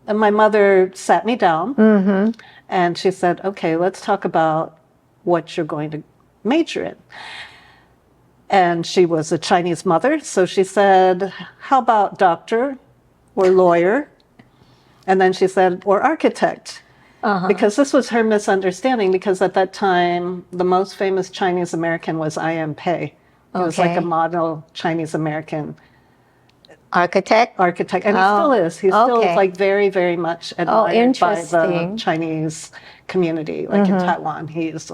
and my mother sat me down and she said, okay, let's talk about what you're going to major in. And she was a Chinese mother, so she said, how about doctor or lawyer? And then she said, or architect. Because this was her misunderstanding, because at that time, the most famous Chinese American was I.M. Pei. He was like a model Chinese American architect, and he still is. He still is like very, very much admired by the Chinese community, like in Taiwan. He's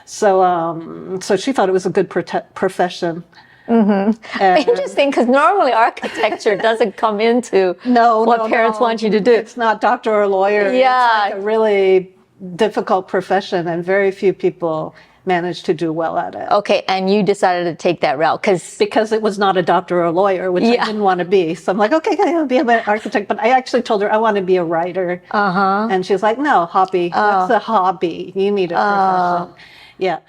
so she thought it was a good profession. Interesting, because normally architecture doesn't come into what parents want you to do. It's not doctor or lawyer. Yeah. It's like a really difficult profession, and very few people manage to do well at it. Okay, and you decided to take that route because it was not a doctor or a lawyer, which I didn't want to be. So I'm like, okay, I'll be an architect. But I actually told her I want to be a writer. And she's like, no, hobby. That's a hobby. You need a profession. Yeah.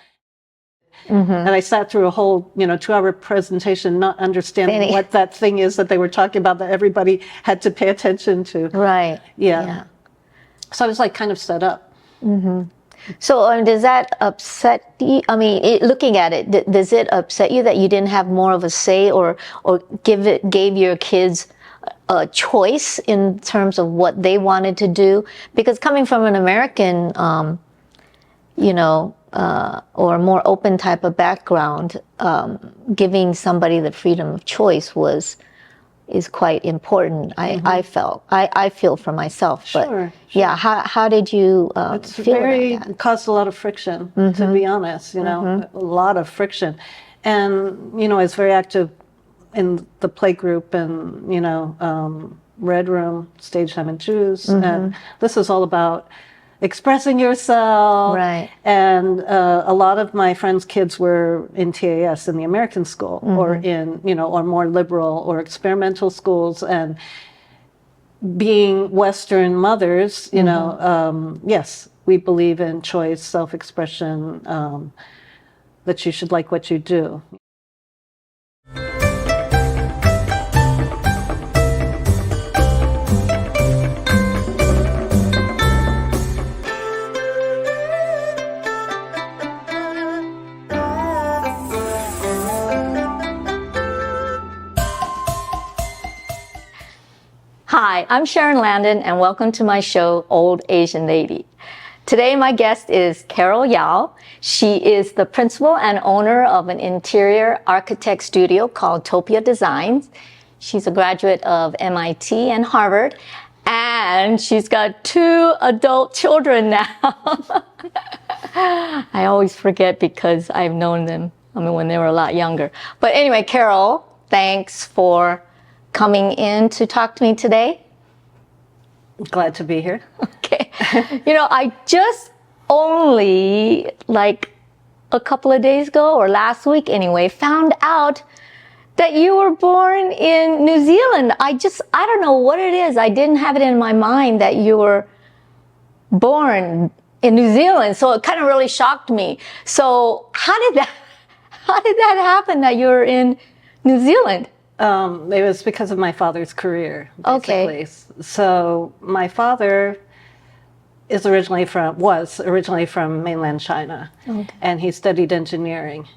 And I sat through a whole, 2-hour presentation, not understanding what that thing is that they were talking about that everybody had to pay attention to. Right. Yeah. So I was like kind of set up. So does that upset you? I mean, looking at it, does it upset you that you didn't have more of a say or gave your kids a choice in terms of what they wanted to do? Because coming from an American, or a more open type of background, giving somebody the freedom of choice is quite important. I feel for myself. But yeah, how did you feel about that? It caused a lot of friction, to be honest, a lot of friction. And, I was very active in the play group and, Red Room, Stage Time and Jews. And this is all about expressing yourself. Right. And a lot of my friends' kids were in TAS, in the American school, or in, or more liberal or experimental schools. And being Western mothers, yes, we believe in choice, self-expression, that you should like what you do. Hi, I'm Sharon Landon, and welcome to my show, Old Asian Lady. Today, my guest is Carol Yao. She is the principal and owner of an interior architect studio called Topia Design. She's a graduate of MIT and Harvard, and she's got 2 adult children now. I always forget because I've known them, when they were a lot younger. But anyway, Carol, thanks for coming in to talk to me today. Glad to be here. Okay. I just only like a couple of days ago, or last week anyway, found out that you were born in New Zealand. I don't know what it is. I didn't have it in my mind that you were born in New Zealand. So it kind of really shocked me. So how did that happen that you were in New Zealand? It was because of my father's career, basically. Okay. So my father was originally from mainland China, and he studied engineering.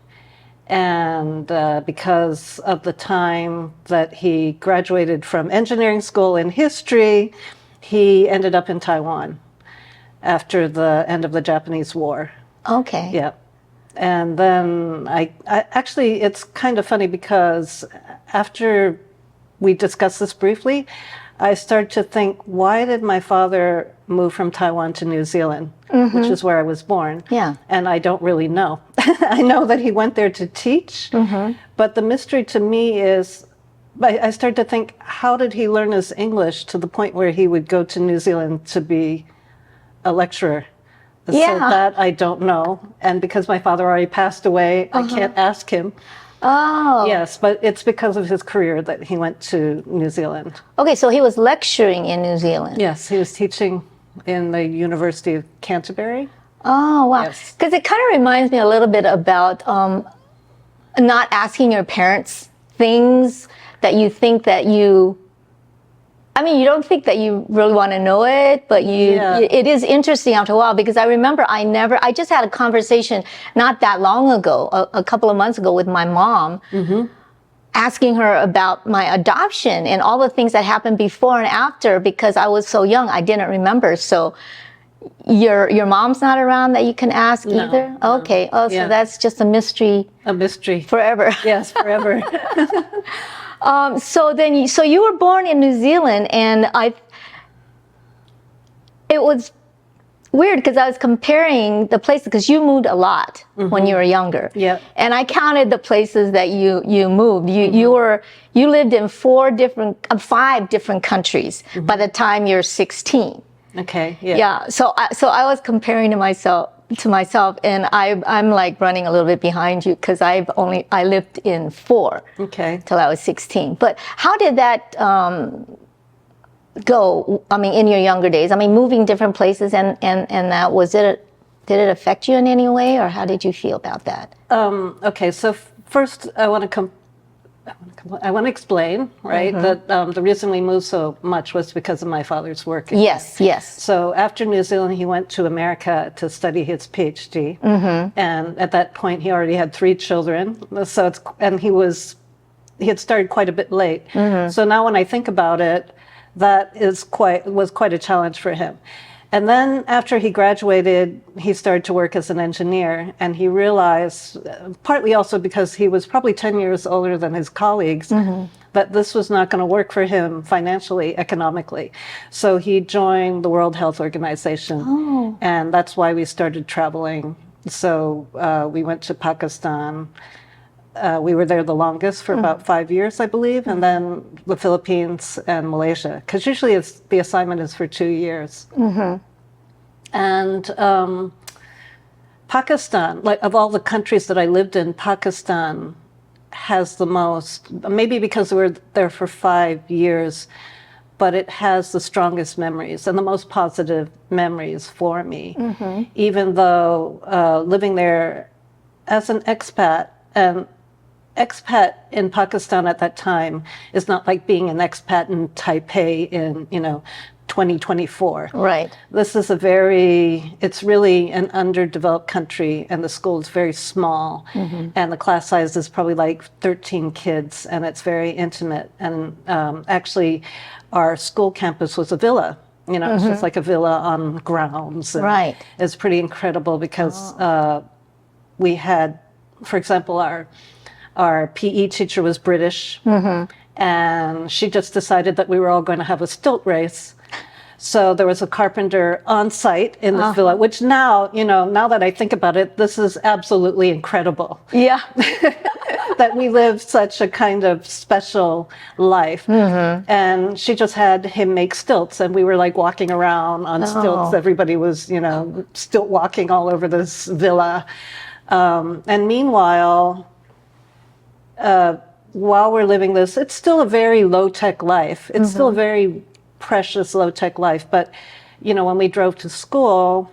And because of the time that he graduated from engineering school in history, he ended up in Taiwan after the end of the Japanese War. Okay. Yeah. And then I actually, it's kind of funny because after we discussed this briefly, I started to think, why did my father move from Taiwan to New Zealand, which is where I was born? Yeah. And I don't really know. I know that he went there to teach, but the mystery to me is, I started to think, how did he learn his English to the point where he would go to New Zealand to be a lecturer? Yeah. So that I don't know. And because my father already passed away, I can't ask him. Oh. Yes, but it's because of his career that he went to New Zealand. Okay, so he was lecturing in New Zealand. Yes, he was teaching in the University of Canterbury. Oh, wow. Yes. Because it kind of reminds me a little bit about not asking your parents things that you think that you I mean, you don't think that you really want to know it, but it is interesting after a while, because I remember I just had a conversation not that long ago, a couple of months ago, with my mom, asking her about my adoption and all the things that happened before and after, because I was so young, I didn't remember. So your mom's not around that you can ask either? No. Okay. Oh, so that's just a mystery. A mystery. Forever. Yes, forever. So you were born in New Zealand, and it was weird because I was comparing the places, because you moved a lot when you were younger. Yeah. And I counted the places that you moved. You lived in 5 different countries by the time you're 16. Okay. Yeah. Yeah. So I was comparing to myself, and I'm like running a little bit behind you, because I lived in 4 till I was 16. But how did that go? I mean, in your younger days, I mean, moving different places and that, did it affect you in any way, or how did you feel about that? Okay, so first I want to explain, right, that the reason we moved so much was because of my father's work. Yes. So after New Zealand, he went to America to study his PhD, and at that point he already had 3 children. So he had started quite a bit late. So now when I think about it, that was quite a challenge for him. And then after he graduated, he started to work as an engineer, and he realized, partly also because he was probably 10 years older than his colleagues, that this was not going to work for him financially, economically. So he joined the World Health Organization, and that's why we started traveling. So we went to Pakistan. We were there the longest, for about 5 years, I believe, and then the Philippines and Malaysia, because usually the assignment is for 2 years. And Pakistan, like of all the countries that I lived in, Pakistan has the most, maybe because we were there for 5 years, but it has the strongest memories and the most positive memories for me, even though living there as an expat, and expat in Pakistan at that time is not like being an expat in Taipei in 2024. Right. This is it's really an underdeveloped country, and the school is very small, and the class size is probably like 13 kids, and it's very intimate. And actually, our school campus was a villa. It's just like a villa on grounds. Right. It's pretty incredible because we had, for example, our PE teacher was British, and she just decided that we were all going to have a stilt race. So there was a carpenter on site in this villa, which now that I think about it, this is absolutely incredible. Yeah. That we lived such a kind of special life. And she just had him make stilts, and we were like walking around on stilts. Everybody was, stilt walking all over this villa. And meanwhile, while we're living this, it's still a very low-tech life. It's still a very precious low-tech life. But, when we drove to school,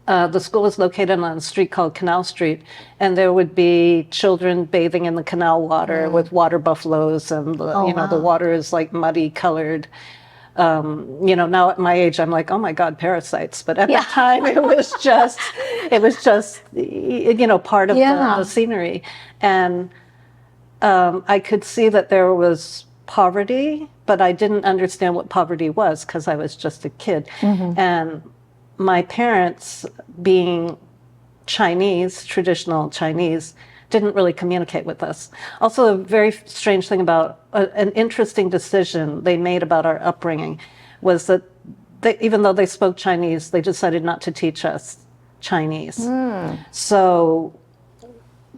the school was located on a street called Canal Street, and there would be children bathing in the canal water with water buffaloes, and the water is like muddy colored. Now at my age, I'm like, oh my God, parasites. But at that time, it was just part of the scenery. And I could see that there was poverty, but I didn't understand what poverty was because I was just a kid. And my parents, being Chinese, traditional Chinese, didn't really communicate with us. Also, a very strange thing about an interesting decision they made about our upbringing was that even though they spoke Chinese, they decided not to teach us Chinese. So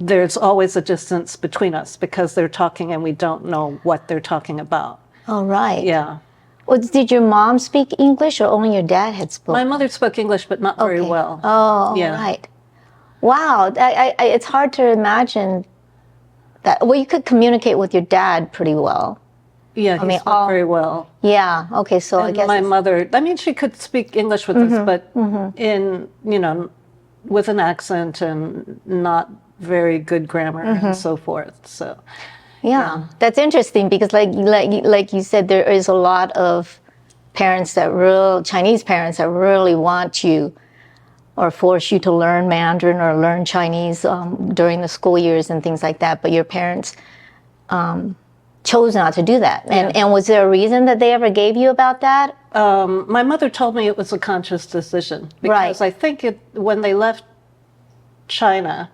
there's always a distance between us because they're talking and we don't know what they're talking about. Oh, right. Yeah. Well, did your mom speak English, or only your dad had spoken? My mother spoke English, but not very well. Oh, yeah. Right. Wow. It's hard to imagine that. Well, you could communicate with your dad pretty well. Yeah, he spoke very well. Yeah. Okay. So and I guess my mother, she could speak English with us, but with an accent and not very good grammar and so forth. So, Yeah, that's interesting because like you said, there is a lot of Chinese parents that really want you or force you to learn Mandarin or learn Chinese during the school years and things like that. But your parents chose not to do that. And was there a reason that they ever gave you about that? My mother told me it was a conscious decision because I think when they left China,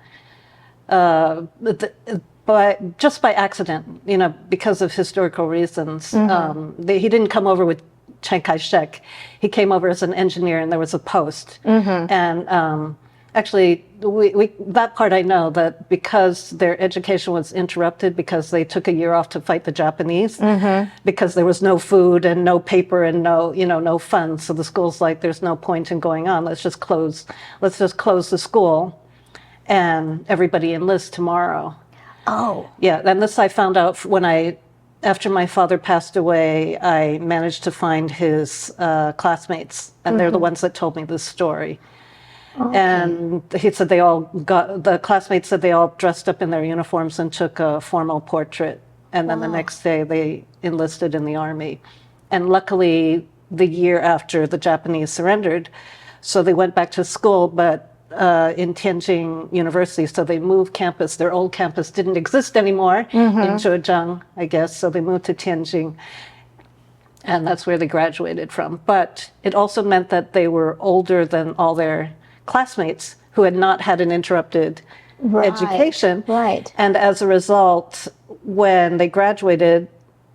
just by accident, you know, because of historical reasons, he didn't come over with Chiang Kai-shek. He came over as an engineer, and there was a post. And actually, that part I know, that because their education was interrupted because they took a year off to fight the Japanese, because there was no food and no paper and no funds. So the school's like, there's no point in going on. Let's just close the school, and everybody enlist tomorrow. Oh. Yeah, and this I found out after my father passed away. I managed to find his classmates, and they're the ones that told me this story. Okay. And he said the classmates said they all dressed up in their uniforms and took a formal portrait. And then the next day they enlisted in the army. And luckily, the year after the Japanese surrendered, so they went back to school, but in Tianjin University, so they moved campus. Their old campus didn't exist anymore in Zhejiang, I guess, so they moved to Tianjin, and that's where they graduated from. But it also meant that they were older than all their classmates who had not had an interrupted education. Right. And as a result, when they graduated,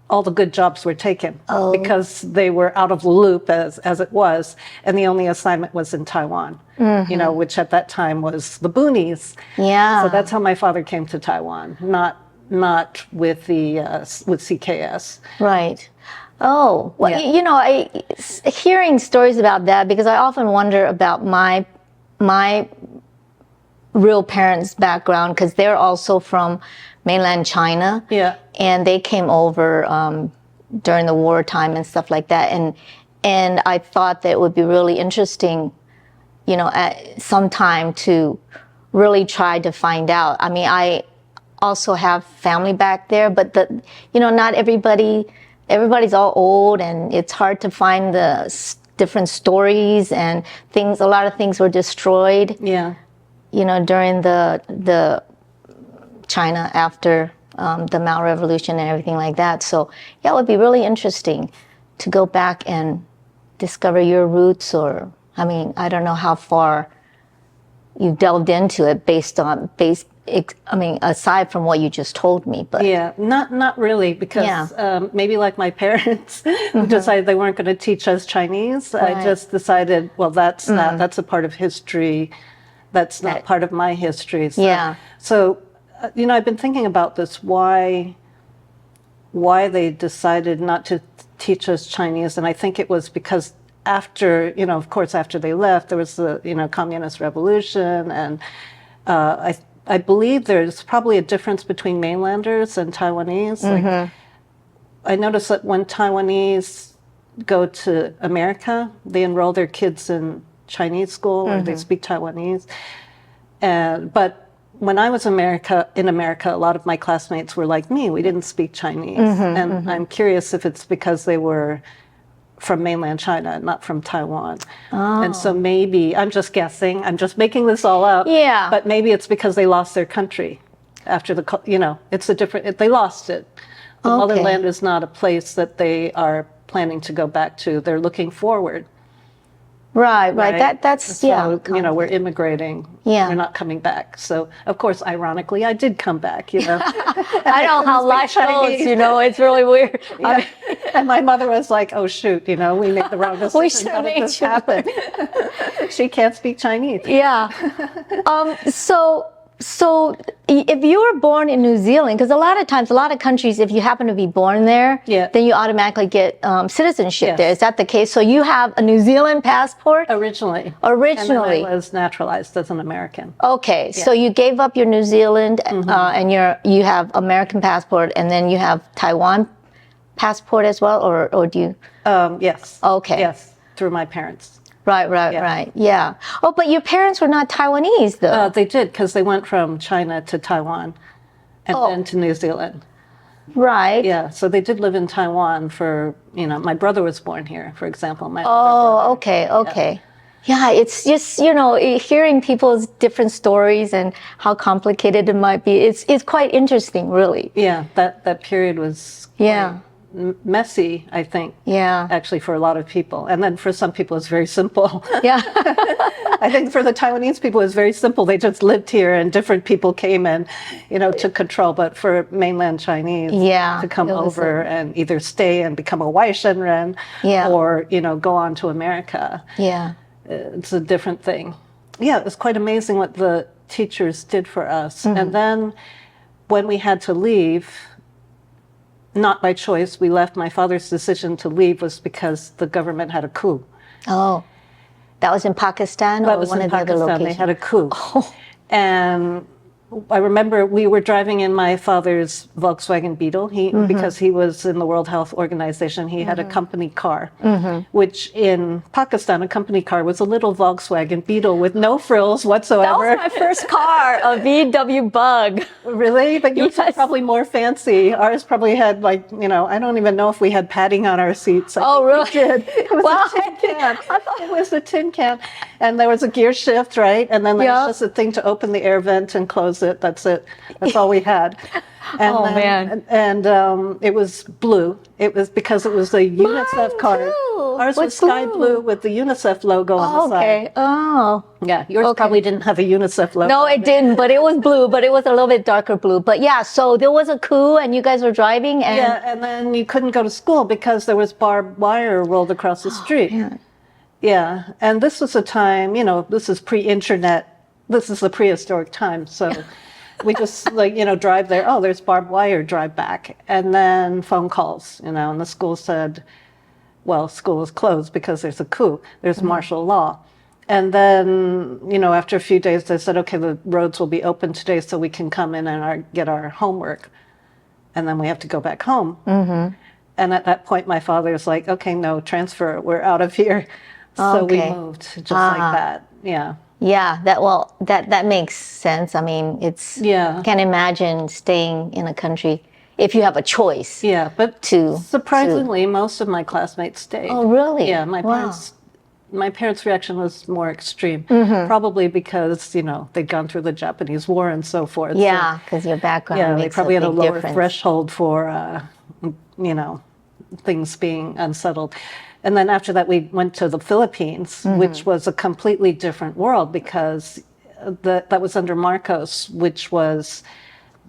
all the good jobs were taken because they were out of the loop as it was, and the only assignment was in Taiwan, you know, which at that time was the boonies. Yeah. So that's how my father came to Taiwan, not with with CKS. Right. Oh, well, you know, hearing stories about that, because I often wonder about my real parents' background, because they're also from mainland China. Yeah. And they came over during the wartime and stuff like that. And I thought that it would be really interesting, you know, at some time to really try to find out. I mean, I also have family back there, but you know, not everybody's all old, and it's hard to find the different stories and things. A lot of things were destroyed. Yeah. You know, during the China after the Mao Revolution and everything like that. So yeah, it would be really interesting to go back and discover your roots, or I mean, I don't know how far you delved into it aside from what you just told me, but yeah, not really, because maybe like my parents who decided they weren't going to teach us Chinese. Right. I just decided, well, that's a part of history. That's not part of my history. So, you know, I've been thinking about this, why they decided not to teach us Chinese. And I think it was because after, you know, of course, after they left, there was the, you know, communist revolution. And I believe there's probably a difference between mainlanders and Taiwanese. Like, I noticed that when Taiwanese go to America, they enroll their kids in Chinese school, or they speak Taiwanese. But when I was in America, a lot of my classmates were like me. We didn't speak Chinese. And I'm curious if it's because they were from mainland China, not from Taiwan. And so maybe, I'm just guessing, I'm just making this all up. Yeah. But maybe it's because they lost their country after they lost it. The motherland is not a place that they are planning to go back to. They're looking forward. Right. That's so, you know, we're immigrating. Yeah. We're not coming back. So, of course, ironically, I did come back, you know. I know how life goes, you know, it's really weird. Yeah. And my mother was like, oh, shoot, you know, we made the wrong decision. We should have made this happen. She can't speak Chinese. Yeah. So if you were born in New Zealand, because a lot of countries, if you happen to be born there, then you automatically get citizenship there. Is that the case? So you have a New Zealand passport? Originally. And then I was naturalized as an American. Okay. Yeah. So you gave up your New Zealand and you have American passport, and then you have Taiwan passport as well, or do you? Yes. Okay. Yes, through my parents. Right. Yeah. Oh, but your parents were not Taiwanese, though. They did, because they went from China to Taiwan and then to New Zealand. Right. Yeah, so they did live in Taiwan for, my brother was born here, for example, my older Oh, brother. okay, okay. Yeah, it's just, hearing people's different stories and how complicated it might be. It's quite interesting, really. Yeah, that period was Yeah. messy, I think. Yeah. Actually, for a lot of people. And then for some people, it's very simple. Yeah. I think for the Taiwanese people, it's very simple. They just lived here and different people came and, took control. But for mainland Chinese Yeah, to come it was over and either stay and become a Waishenren Yeah. or, go on to America, Yeah. it's a different thing. Yeah, it was quite amazing what the teachers did for us. And then when we had to leave, not by choice, we left. My father's decision to leave was because the government had a coup. Oh, that was in Pakistan That or was one in of the other Pakistan. They locations? had a coup. And I remember we were driving in my father's Volkswagen Beetle. Because he was in the World Health Organization, he had a company car, which in Pakistan, a company car was a little Volkswagen Beetle with no frills whatsoever. That was my first car, a VW Bug. Really? But yours was probably more fancy. Ours probably had I don't even know if we had padding on our seats. I think really? we did. It was Wow. a tin can. It was a tin can. And there was a gear shift, right? And then there was just a thing to open the air vent and close it. That's it. That's all we had. And man. And it was blue. It was because it was a UNICEF car. too. Ours was sky blue with the UNICEF logo on the side. Okay. Oh. Yeah, yours probably didn't have a UNICEF logo. No, it didn't, but it was blue, but it was a little bit darker blue. But yeah, so there was a coup and you guys were driving and... Yeah, and then you couldn't go to school because there was barbed wire rolled across the street. man. Yeah, and this was a time, this is pre-internet. This is the prehistoric time, so we just drive there. Oh, there's barbed wire, drive back. And then phone calls, and the school said, well, school is closed because there's a coup. There's martial law. And then, after a few days, they said, okay, the roads will be open today so we can come in and get our homework. And then we have to go back home. Mm-hmm. And at that point, my father's like, okay, no, transfer. We're out of here. So we moved just like that. Yeah. Yeah, that makes sense. I mean, I can't imagine staying in a country if you have a choice. Yeah, but surprisingly, most of my classmates stayed. Oh, really? Yeah, my parents' reaction was more extreme, probably because, they'd gone through the Japanese War and so forth. Yeah, because your background makes they probably a had a big lower difference. threshold for, things being unsettled. And then after that, we went to the Philippines, which was a completely different world because that was under Marcos, which was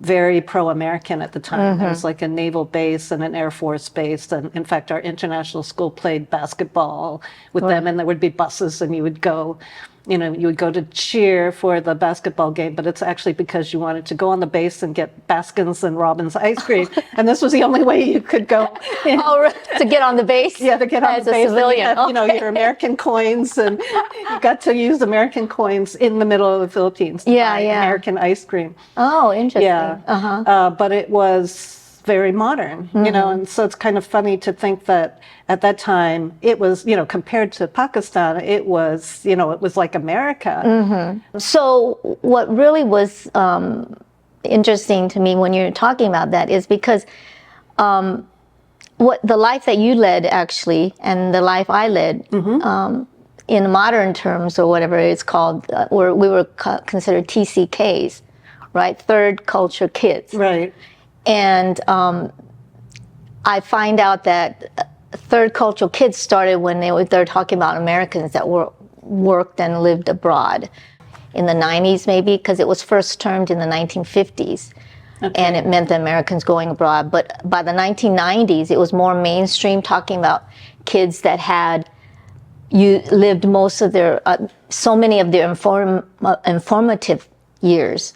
very pro-American at the time. There was like a naval base and an Air Force base. And in fact, our international school played basketball with them, and there would be buses, and you would go to cheer for the basketball game, but it's actually because you wanted to go on the base and get Baskin-Robbins ice cream. And this was the only way you could go. To get on the base? Yeah, to get on as the base. a civilian. You had, your American coins, and you got to use American coins in the middle of the Philippines to buy American ice cream. Oh, interesting. Yeah. But it was very modern, and so it's kind of funny to think that at that time it was, compared to Pakistan, it was, it was like America. So what really was interesting to me when you're talking about that is because what the life that you led actually and the life I led in modern terms or whatever it's called, we were considered TCKs, right? Third culture kids. Right. And I find out that third cultural kids started when they're talking about Americans that worked and lived abroad in the 90s maybe, because it was first termed in the 1950s. Okay. And it meant the Americans going abroad. But by the 1990s, it was more mainstream, talking about kids that had lived most of their, so many of their informative years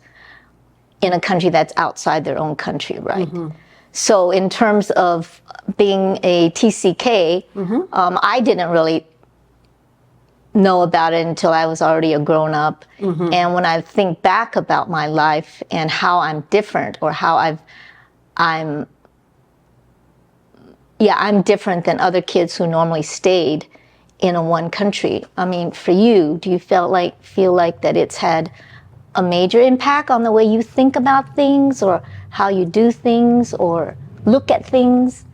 in a country that's outside their own country, right? So in terms of being a TCK, I didn't really know about it until I was already a grown up. And when I think back about my life and how I'm different or how I'm different than other kids who normally stayed in one country. I mean, for you, do you feel like that it's had a major impact on the way you think about things or how you do things, or look at things?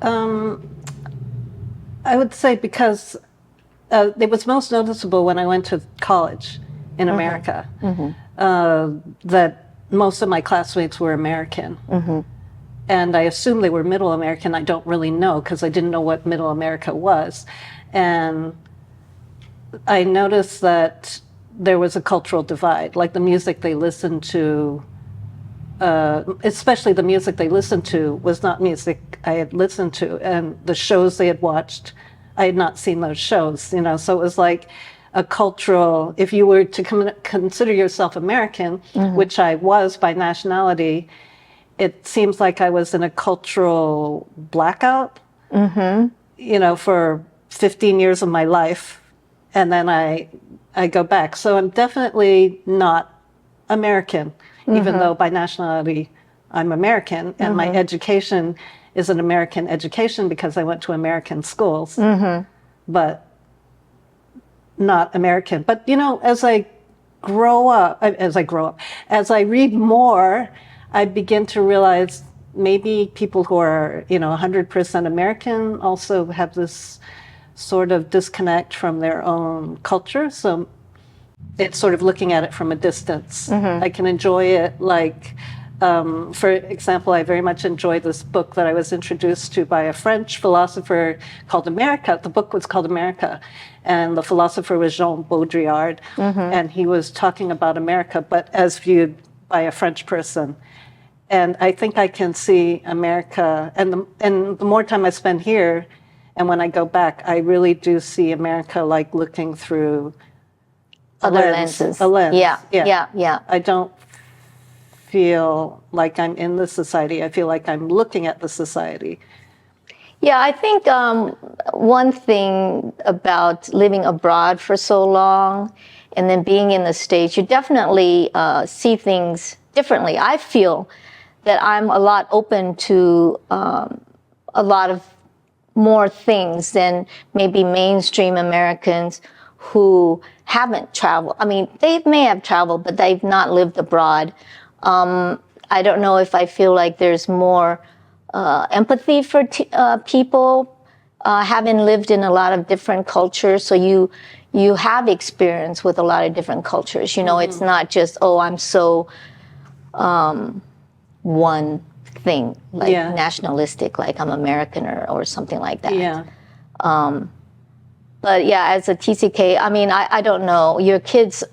I would say because it was most noticeable when I went to college in America, that most of my classmates were American. And I assume they were Middle American. I don't really know because I didn't know what Middle America was. And I noticed that there was a cultural divide, like the music they listened to, especially the music they listened to was not music I had listened to, and the shows they had watched, I had not seen those shows, you know, so it was like a cultural, if you were to consider yourself American, which I was by nationality, it seems like I was in a cultural blackout, you know, for 15 years of my life. And then I go back. So I'm definitely not American, even though by nationality I'm American. And my education is an American education because I went to American schools, but not American. But, you know, as I read more, I begin to realize maybe people who are, you know, 100% American also have this sort of disconnect from their own culture. So it's sort of looking at it from a distance. I can enjoy it like, for example, I very much enjoyed this book that I was introduced to by a French philosopher called America. The book was called America, and the philosopher was Jean Baudrillard, and he was talking about America, but as viewed by a French person. And I think I can see America, and the more time I spend here, and when I go back, I really do see America like looking through Other lenses. A lens. Yeah. I don't feel like I'm in the society. I feel like I'm looking at the society. Yeah, I think one thing about living abroad for so long and then being in the States, you definitely see things differently. I feel that I'm a lot open to a lot of more things than maybe mainstream Americans who haven't traveled. I mean, they may have traveled, but they've not lived abroad. I don't know if I feel like there's more empathy for people having lived in a lot of different cultures. So you have experience with a lot of different cultures. You know, it's not just, oh, I'm so one thing, like nationalistic, like I'm American or something like that. Yeah. But yeah, as a TCK, I mean, I don't know. Your kids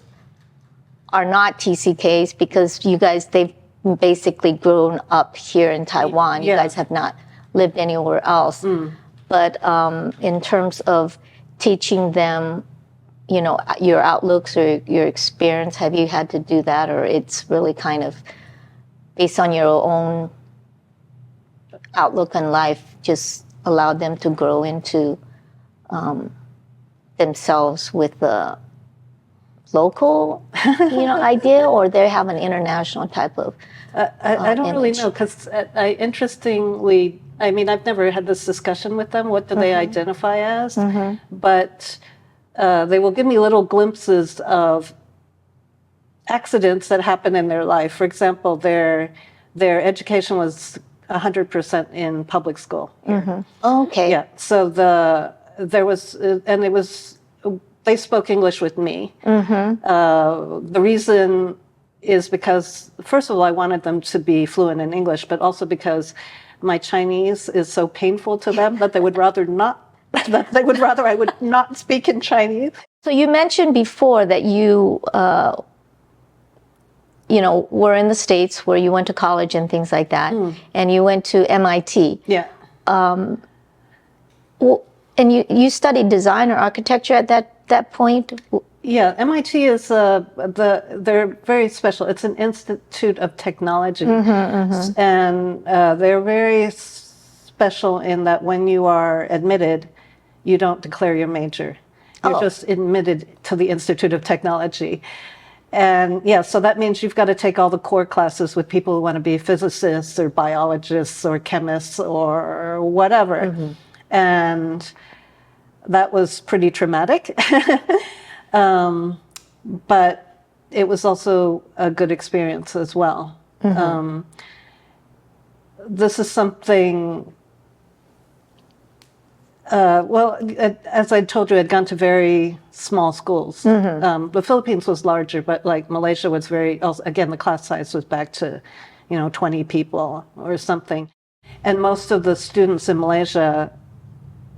are not TCKs because you guys, they've basically grown up here in Taiwan. You guys have not lived anywhere else. But in terms of teaching them, you know, your outlooks or your experience, have you had to do that, or it's really kind of based on your own outlook on life, just allow them to grow into themselves with the local, you know, idea, or they have an international type of I don't really know, because interestingly, I mean, I've never had this discussion with them. What do they identify as? But they will give me little glimpses of accidents that happen in their life. For example, their education was 100% in public school. Okay. Yeah. So there was, and it was, they spoke English with me. The reason is because, first of all, I wanted them to be fluent in English, but also because my Chinese is so painful to them that they would rather I would not speak in Chinese. So you mentioned before that you know, were in the States where you went to college and things like that, and you went to MIT. Yeah. Well, and you studied design or architecture at that point? Yeah, MIT is they're very special. It's an institute of technology, and they're very special in that when you are admitted, you don't declare your major. You're just admitted to the Institute of Technology. And yeah, so that means you've got to take all the core classes with people who want to be physicists or biologists or chemists or whatever. And that was pretty traumatic. But it was also a good experience as well. this is something, as I told you, I'd gone to very small schools. The Philippines was larger, but like Malaysia was again, the class size was back to, 20 people or something. And most of the students in Malaysia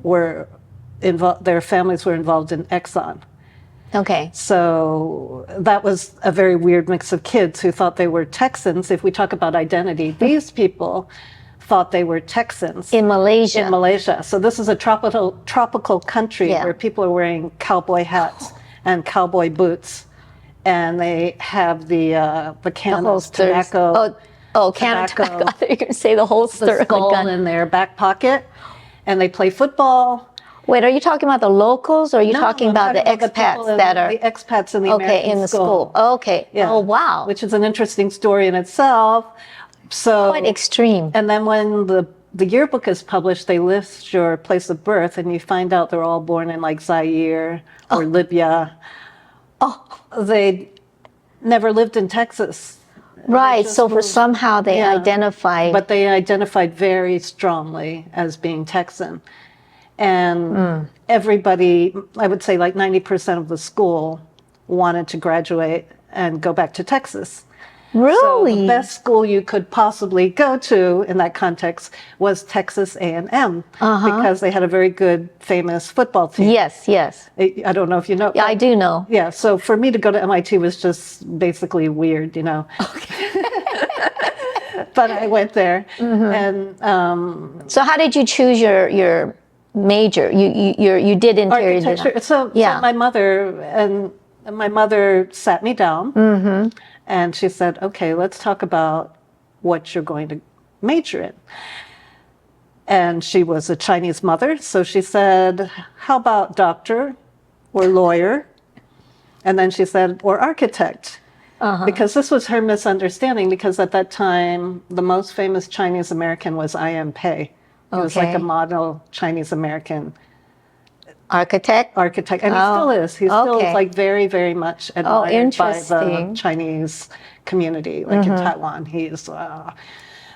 were involved, their families were involved in Exxon. Okay. So that was a very weird mix of kids who thought they were Texans. If we talk about identity, these people thought they were Texans. In Malaysia. In Malaysia. So this is a tropical country where people are wearing cowboy hats and cowboy boots. And they have the can of tobacco. Can of tobacco. I thought you were going to say the holster. The skull in their back pocket. And they play football. Wait, are you talking about the locals or are you talking about the expats that are? The expats in the American in the school. Okay. Yeah. Oh, wow. Which is an interesting story in itself. So quite extreme. And then when the yearbook is published, they list your place of birth and you find out they're all born in like Zaire or Libya. They never lived in Texas. Right. So for somehow they identified. But they identified very strongly as being Texan. And everybody, I would say like 90% of the school wanted to graduate and go back to Texas. Really? So the best school you could possibly go to in that context was Texas A&M because they had a very good, famous football team. Yes, yes. I don't know if you know. Yeah, I do know. Yeah, so for me to go to MIT was just basically weird, Okay. But I went there. And so how did you choose your major? You did interior design. So my mother sat me down and she said, okay, let's talk about what you're going to major in. And she was a Chinese mother, so she said, how about doctor or lawyer? And then she said, or architect. Because this was her misunderstanding, because at that time, the most famous Chinese American was I.M. Pei. He was like a model Chinese American architect, and he still is. He still is like very, very much admired by the Chinese community, like in Taiwan. He's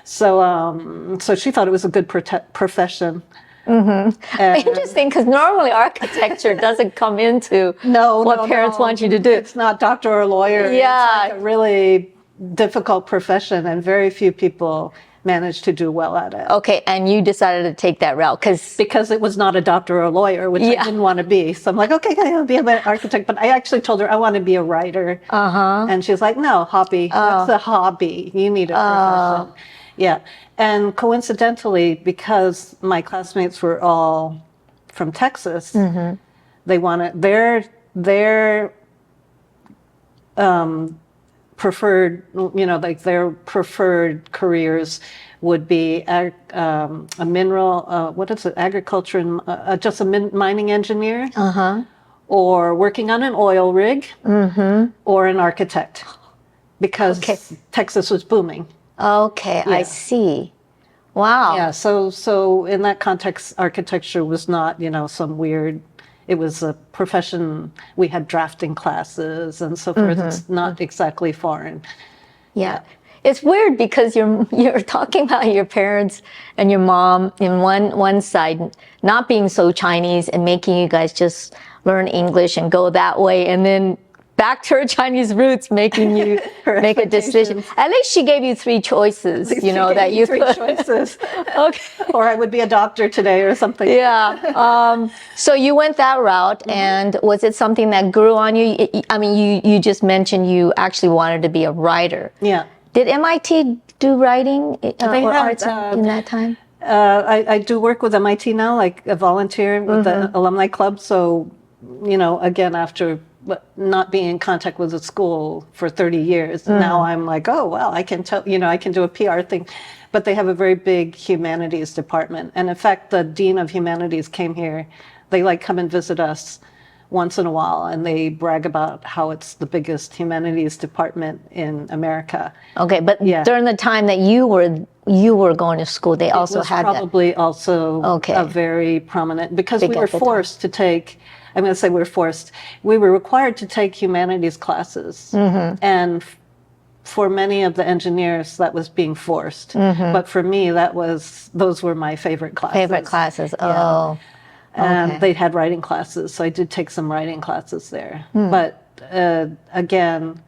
so she thought it was a good profession. Interesting, because normally architecture doesn't come into what parents want you to do. It's not doctor or lawyer. Yeah, it's like a really difficult profession, and very few people managed to do well at it. Okay, and you decided to take that route because it was not a doctor or a lawyer, which I didn't want to be. So I'm like, okay, I'll be an architect. But I actually told her I want to be a writer. And she's like, no, hobby. That's a hobby. You need a profession. Yeah. And coincidentally, because my classmates were all from Texas, they wanted their preferred, like their preferred careers would be a mineral, agriculture, and just a mining engineer, or working on an oil rig, or an architect, because Texas was booming. Okay, I see. Wow. Yeah, so in that context, architecture was not, some weird. It was a profession. We had drafting classes and so forth. It's not exactly foreign. Yeah. It's weird because you're talking about your parents and your mom in one side not being so Chinese and making you guys just learn English and go that way, and then back to her Chinese roots, making you make a decision. At least she gave you three choices, that you could. Three choices. Okay. Or I would be a doctor today or something. Yeah. So you went that route, and was it something that grew on you? I mean, you just mentioned you actually wanted to be a writer. Yeah. Did MIT do writing or arts in that time? I do work with MIT now, like a volunteer with the alumni club. So, again, after not being in contact with the school for 30 years, now I'm like, oh, well, I can tell, I can do a PR thing. But they have a very big humanities department. And in fact, the dean of humanities came here. They come and visit us once in a while, and they brag about how it's the biggest humanities department in America. Okay, but during the time that you were going to school, they also had that. Probably also a very prominent, because we were forced to take, I'm going to say we were required to take humanities classes. And for many of the engineers, that was being forced. But for me, those were my favorite classes. Favorite classes. Oh. And Okay. they had writing classes, so I did take some writing classes there. But again,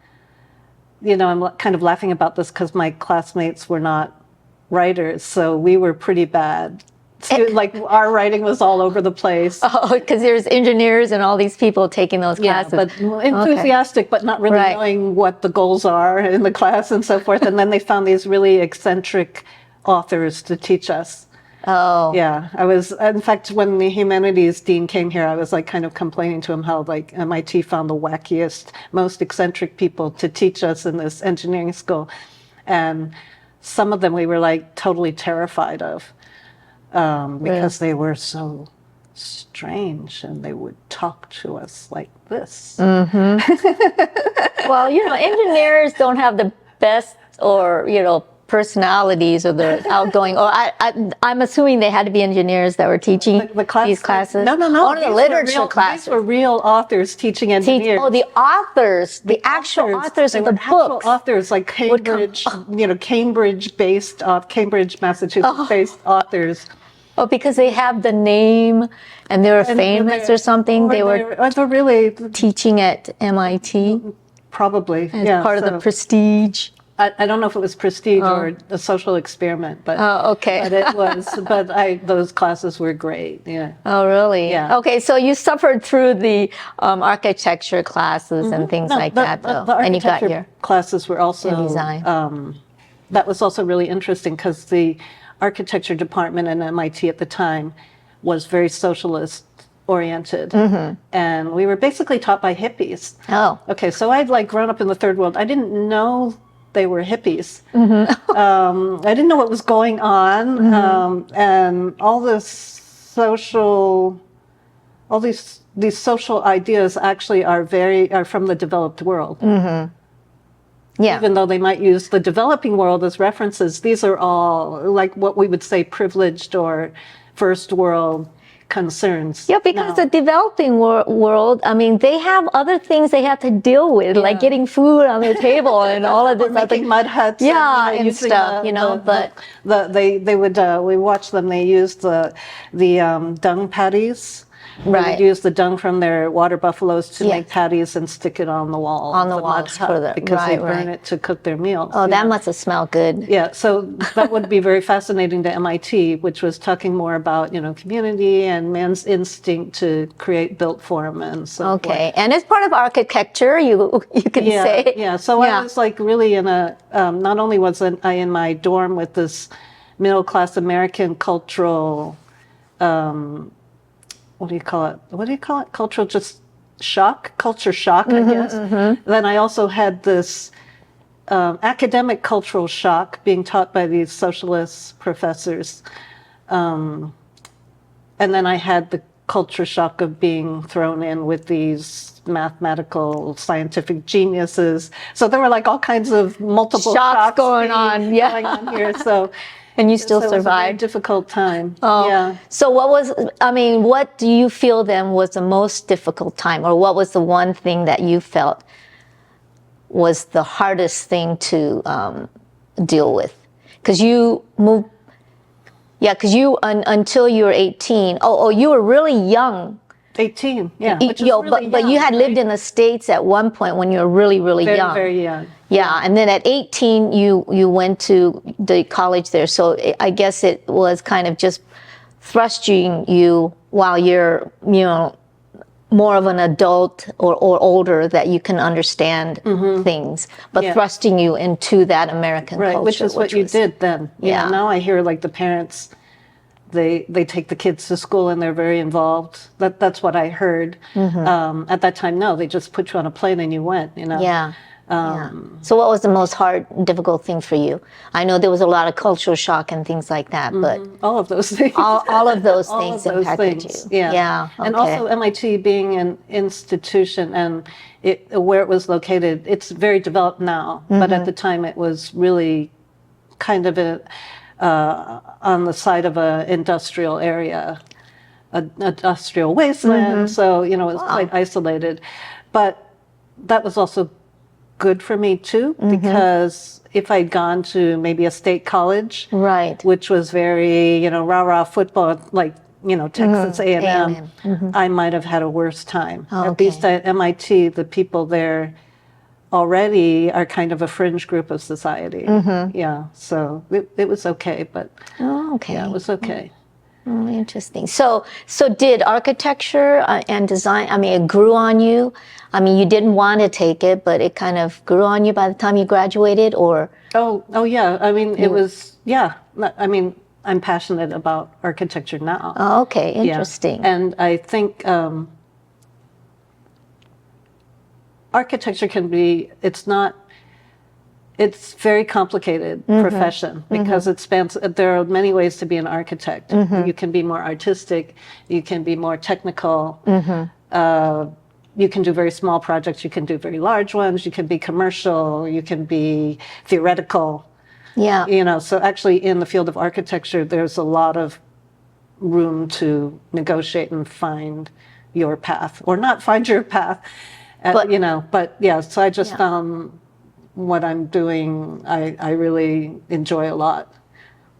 you know, I'm kind of laughing about this because my classmates were not writers, so we were pretty bad. So, like, our writing was all over the place. Oh, because there's engineers and all these people taking those Yeah, classes. but enthusiastic, but not really Right. knowing what the goals are in the class and so forth. And then they found these really eccentric authors to teach us. Oh. Yeah, I was, in fact, when the humanities dean came here, I was like kind of complaining to him how like MIT found the wackiest, most eccentric people to teach us in this engineering school. And some of them we were like totally terrified of because they were so strange and they would talk to us like this. Well, you know, engineers don't have the best or, you know, personalities or the outgoing, or I'm assuming they had to be engineers that were teaching these classes. No. Oh, the literature classes. These were real authors teaching engineers. Oh, the authors, the actual authors of the books. Authors like Cambridge, you know, Cambridge-based, Cambridge, Massachusetts-based authors. Oh, because they have the name and they were famous or something. They were really teaching at MIT probably as part of the prestige. I don't know if it was prestige or a social experiment, but okay. But it was. But those classes were great. Yeah. Oh, really? Yeah. Okay, so you suffered through the architecture classes and things like that, though, the and you got architecture your classes were also design. That was also really interesting because the architecture department at MIT at the time was very socialist oriented, and we were basically taught by hippies. Oh. Okay, so I'd like grown up in the third world. I didn't know they were hippies. I didn't know what was going on, and all this social, all these social ideas actually are from the developed world. Yeah. Even though they might use the developing world as references, these are all like what we would say privileged or first world concerns. Yeah, because the developing world, I mean, they have other things they have to deal with, like getting food on their table and all of this. Making mud huts. Yeah, and and stuff, you know, but they would, we watched them, they used the dung patties. They right. would use the dung from their water buffaloes to make patties and stick it on the wall. On the walls for the, because they burn it to cook their meals. Oh, that must have smelled good. Yeah, so that would be very fascinating to MIT, which was talking more about, you know, community and man's instinct to create built form and so forth. Okay, and as part of architecture, you can say. Yeah, so I was like really in a, not only was I in my dorm with this middle-class American cultural, what do you call it? Cultural culture shock, I guess. Then I also had this academic cultural shock being taught by these socialist professors. And then I had the culture shock of being thrown in with these mathematical, scientific geniuses. So there were like all kinds of multiple shocks going on here. So. And you still survived. It was a very difficult time. Oh. Yeah. So what do you feel then was the most difficult time, or what was the one thing that you felt was the hardest thing to deal with? Because you moved, until you were 18. You were really young. 18, yeah. Which is but you had lived in the States at one point when you were really, really young. Very young. Yeah, and then at 18, you went to the college there. So I guess it was kind of just thrusting you while you're, you know, more of an adult or older that you can understand things, but thrusting you into that American culture. Which is what you did then. Yeah. Now I hear like the parents, they take the kids to school and they're very involved. That's what I heard. At that time, no, they just put you on a plane and you went, you know. Yeah. So what was the most difficult thing for you? I know there was a lot of cultural shock and things like that, but all of those things. All of those things impacted you. Yeah. Okay. And also MIT being an institution and where it was located, it's very developed now, but at the time it was really kind of on the side of an industrial area, an industrial wasteland. So, you know, it was quite isolated. But that was also good for me too, because if I'd gone to maybe a state college, Right. which was very, rah-rah football, like, Texas A&M, I might have had a worse time. At least at MIT, the people there already are kind of a fringe group of society. Yeah, so it was okay, but yeah, it was okay. Oh, interesting. So did architecture and design, I mean, it grew on you? I mean, you didn't want to take it, but it kind of grew on you by the time you graduated, or? Oh yeah. I mean, it was, yeah. I mean, I'm passionate about architecture now. Oh, okay. Interesting. Yeah. And I think architecture can be, it's very complicated profession because it spans, there are many ways to be an architect. You can be more artistic, you can be more technical, you can do very small projects, you can do very large ones, you can be commercial, you can be theoretical. Yeah. So actually in the field of architecture, there's a lot of room to negotiate and find your path, or not find your path, but yeah, so I just found what I'm doing, I really enjoy a lot.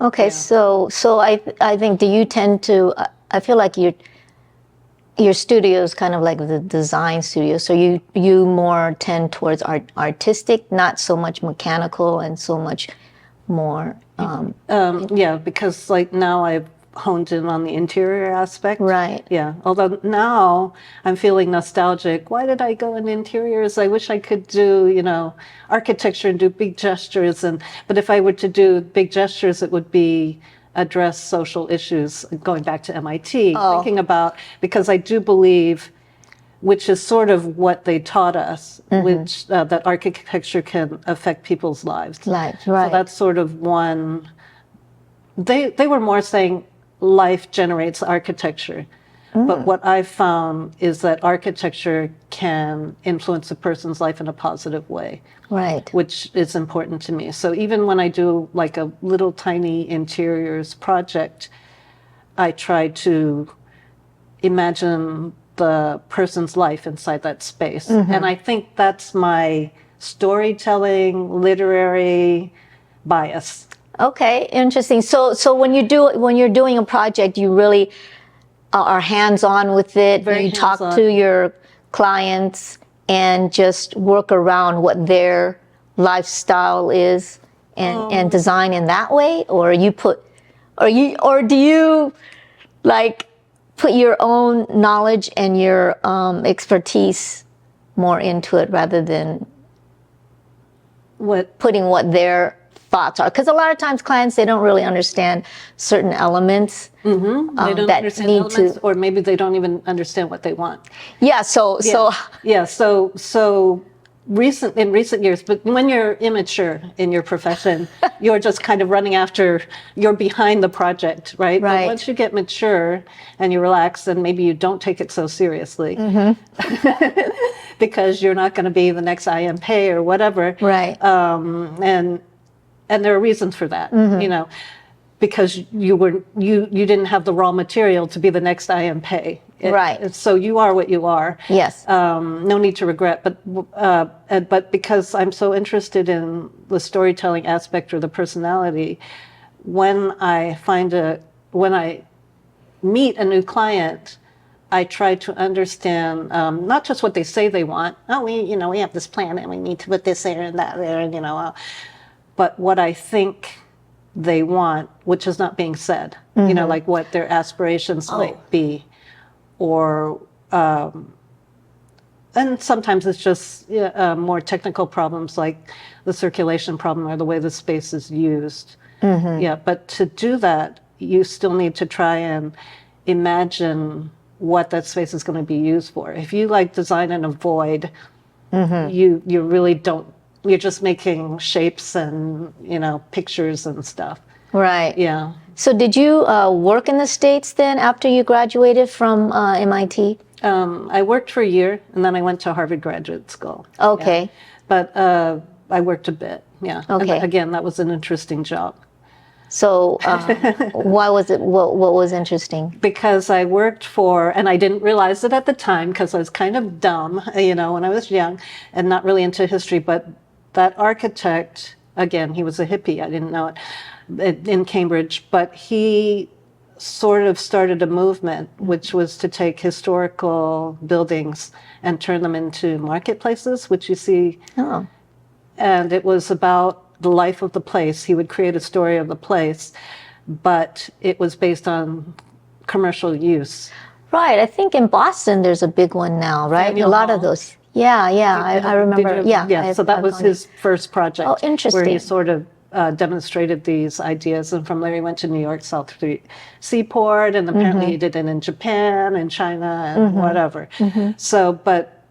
Okay, so I think, do you tend to, I feel like your studio is kind of like the design studio, so you more tend towards artistic, not so much mechanical and so much more. Yeah, because like now I've honed in on the interior aspect. Right. Yeah, although now I'm feeling nostalgic. Why did I go in interiors? I wish I could do, architecture and do big gestures. But if I were to do big gestures, it would be address social issues, going back to MIT, thinking about, because I do believe, which is sort of what they taught us, which that architecture can affect people's lives. Right. So that's sort of one. They were more saying life generates architecture. But what I've found is that architecture can influence a person's life in a positive way. Right. Which is important to me. So even when I do like a little tiny interiors project, I try to imagine the person's life inside that space. And I think that's my storytelling, literary bias. Okay, interesting. So when you're doing a project, you really are hands-on with it. Very you talk hands-on. to your clients and just work around what their lifestyle is and design in that way, or do you like put your own knowledge and your expertise more into it rather than putting what their thoughts are? Because a lot of times clients, they don't really understand certain elements. They don't understand elements, or maybe they don't even understand what they want. Yeah. So in recent years, but when you're immature in your profession, you're just kind of you're behind the project, right? Right. But once you get mature and you relax, then maybe you don't take it so seriously because you're not going to be the next IMP or whatever. Right. And there are reasons for that, because you didn't have the raw material to be the next IMP. Right. So you are what you are. Yes. No need to regret, but because I'm so interested in the storytelling aspect or the personality, when I meet a new client, I try to understand not just what they say they want. Oh, we have this plan and we need to put this there and that there, and but what I think they want, which is not being said, like what their aspirations might be, or and sometimes it's just more technical problems like the circulation problem or the way the space is used. Yeah, but to do that, you still need to try and imagine what that space is going to be used for. If you like design in a void, you really don't. You're just making shapes and pictures and stuff. Right. Yeah. So did you work in the States then after you graduated from MIT? I worked for a year and then I went to Harvard Graduate School. Okay. Yeah. But I worked a bit. Yeah. Okay. And again, that was an interesting job. So why was it, what was interesting? Because I worked for, and I didn't realize it at the time because I was kind of dumb, you know, when I was young and not really into history, but that architect, again, he was a hippie, I didn't know it, in Cambridge, but he sort of started a movement, which was to take historical buildings and turn them into marketplaces, which you see. Oh. And it was about the life of the place. He would create a story of the place, but it was based on commercial use. Right. I think in Boston there's a big one now, right? Faneuil a lot Hall. of those. Yeah, I remember. Yeah. So that was his first project. Oh, interesting. Where he sort of demonstrated these ideas. And from there he went to New York South Street Seaport, and apparently he did it in Japan and China and whatever. So, but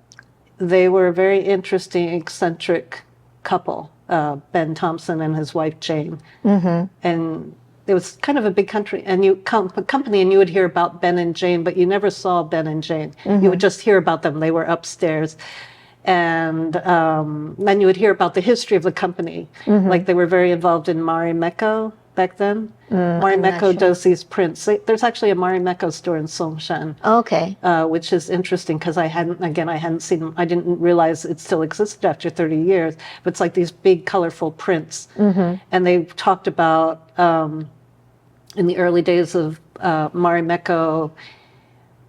they were a very interesting, eccentric couple, Ben Thompson and his wife Jane. And it was kind of a big company, and you would hear about Ben and Jane, but you never saw Ben and Jane. You would just hear about them. They were upstairs. And then you would hear about the history of the company. Like they were very involved in Marimekko back then. Marimekko does these prints. There's actually a Marimekko store in Songshan. Okay. Which is interesting because I hadn't seen them. I didn't realize it still existed after 30 years. But it's like these big, colorful prints. And they talked about in the early days of Marimekko,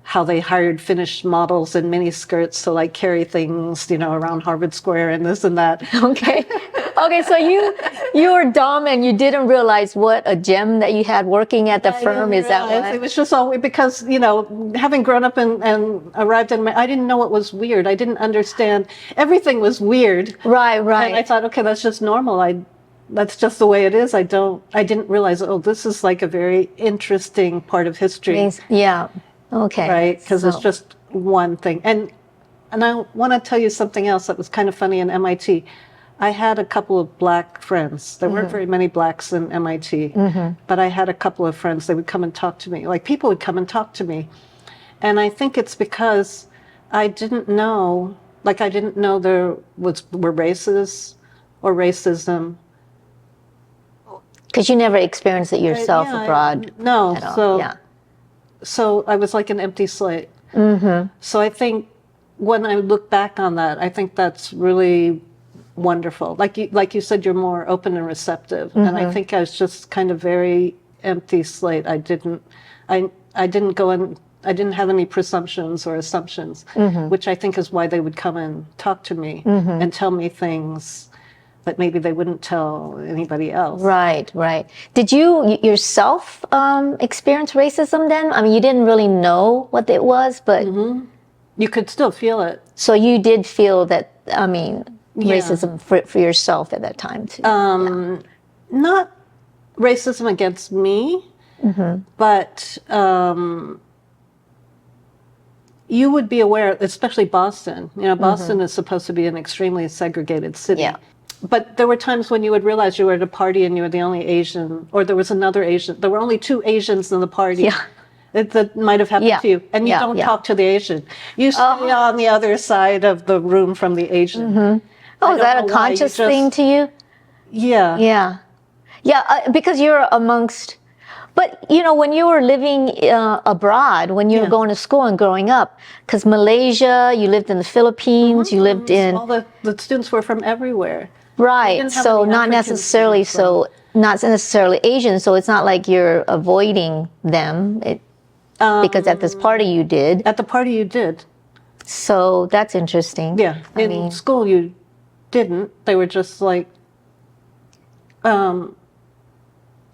how they hired Finnish models in mini skirts to like carry things, you know, around Harvard Square and this and that. Okay. Okay, so you were dumb and you didn't realize what a gem that you had working at the firm. Is that why? It was just all because, you know, having grown up and arrived in, I didn't know it was weird. I didn't understand. Everything was weird. Right. And I thought, okay, that's just normal. That's just the way it is. I didn't realize, oh, this is like a very interesting part of history. Yeah. Okay. Right? Because it's just one thing. And I want to tell you something else that was kind of funny in MIT. I had a couple of black friends. There weren't very many blacks in MIT, but I had a couple of friends. They would come and talk to me. Like people would come and talk to me. And I think it's because I didn't know there were races or racism. Because you never experienced it yourself abroad. No. At all. So I was like an empty slate. So I think when I look back on that, I think that's really wonderful. Like you said, you're more open and receptive. And I think I was just kind of very empty slate. I didn't go in, I didn't have any presumptions or assumptions, which I think is why they would come and talk to me and tell me things that maybe they wouldn't tell anybody else. Right. Did you yourself experience racism then? I mean, you didn't really know what it was, but... You could still feel it. So you did feel that, I mean, racism for yourself at that time too? Not racism against me, but you would be aware, especially Boston. You know, Boston is supposed to be an extremely segregated city. Yeah. But there were times when you would realize you were at a party and you were the only Asian, or there was another Asian. There were only two Asians in the party. Yeah. That might have happened to you. And you don't talk to the Asian. You stay on the other side of the room from the Asian. Oh, is that a conscious thing to you? Yeah. Yeah, because you're amongst... But, you know, when you were living abroad, when you were going to school and growing up, because Malaysia, you lived in the Philippines, you lived in... All the students were from everywhere. Right, so not necessarily Asian, so it's not like you're avoiding them, because at this party you did. At the party you did. So that's interesting. Yeah, in school you didn't. They were just like...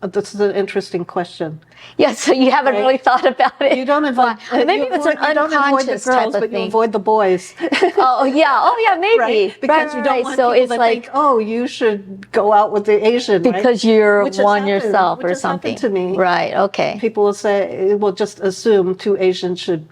this is an interesting question. Yeah, so you haven't really thought about it. You don't avoid. Maybe it's an unconscious type of but thing. You avoid the boys. Oh yeah, maybe. Right? Because you don't want so people it's to like, think, oh, you should go out with the Asian, because you're Which has one happened, yourself which or has something. happened to me. Right. Okay. People will say, will just assume two Asians should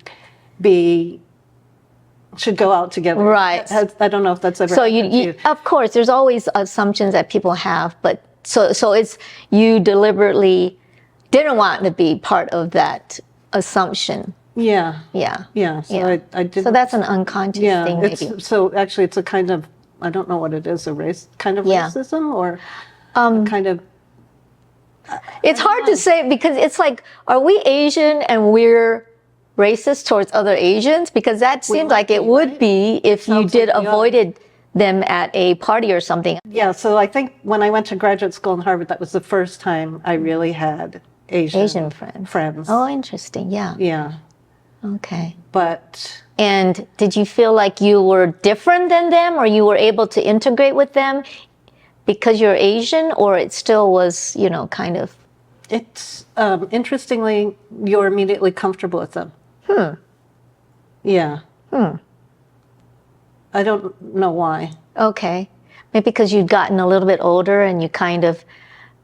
go out together. Right. I don't know if that's ever. So happened to you. Of course, there's always assumptions that people have, but so it's you deliberately didn't want to be part of that assumption. Yeah. So I didn't. So that's an unconscious thing, maybe. So actually, it's a kind of, I don't know what it is, a race kind of racism or a kind of It's hard to say because it's like, are we Asian and we're racist towards other Asians? Because that seems like it would be if you did avoided them at a party or something. Yeah, so I think when I went to graduate school in Harvard, that was the first time I really had Asian friends. Oh, interesting. Yeah. Yeah. Okay. And did you feel like you were different than them, or you were able to integrate with them because you're Asian, or it still was, kind of? It's interestingly, you're immediately comfortable with them. Yeah. I don't know why. Okay. Maybe because you'd gotten a little bit older and you kind of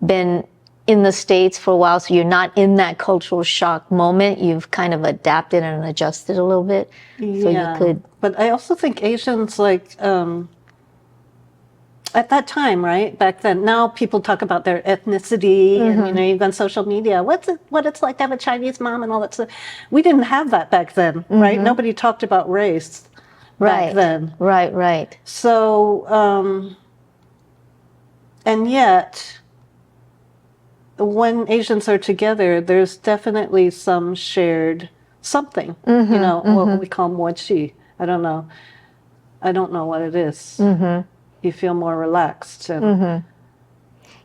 been in the States for a while, so you're not in that cultural shock moment. You've kind of adapted and adjusted a little bit. So you could. But I also think Asians, like, at that time, right, back then, now people talk about their ethnicity and, you've on social media, what it's like to have a Chinese mom and all that stuff. We didn't have that back then, right? Nobody talked about race back then. Right. So, and yet, when Asians are together, there's definitely some shared something, what we call mochi. I don't know what it is. You feel more relaxed. And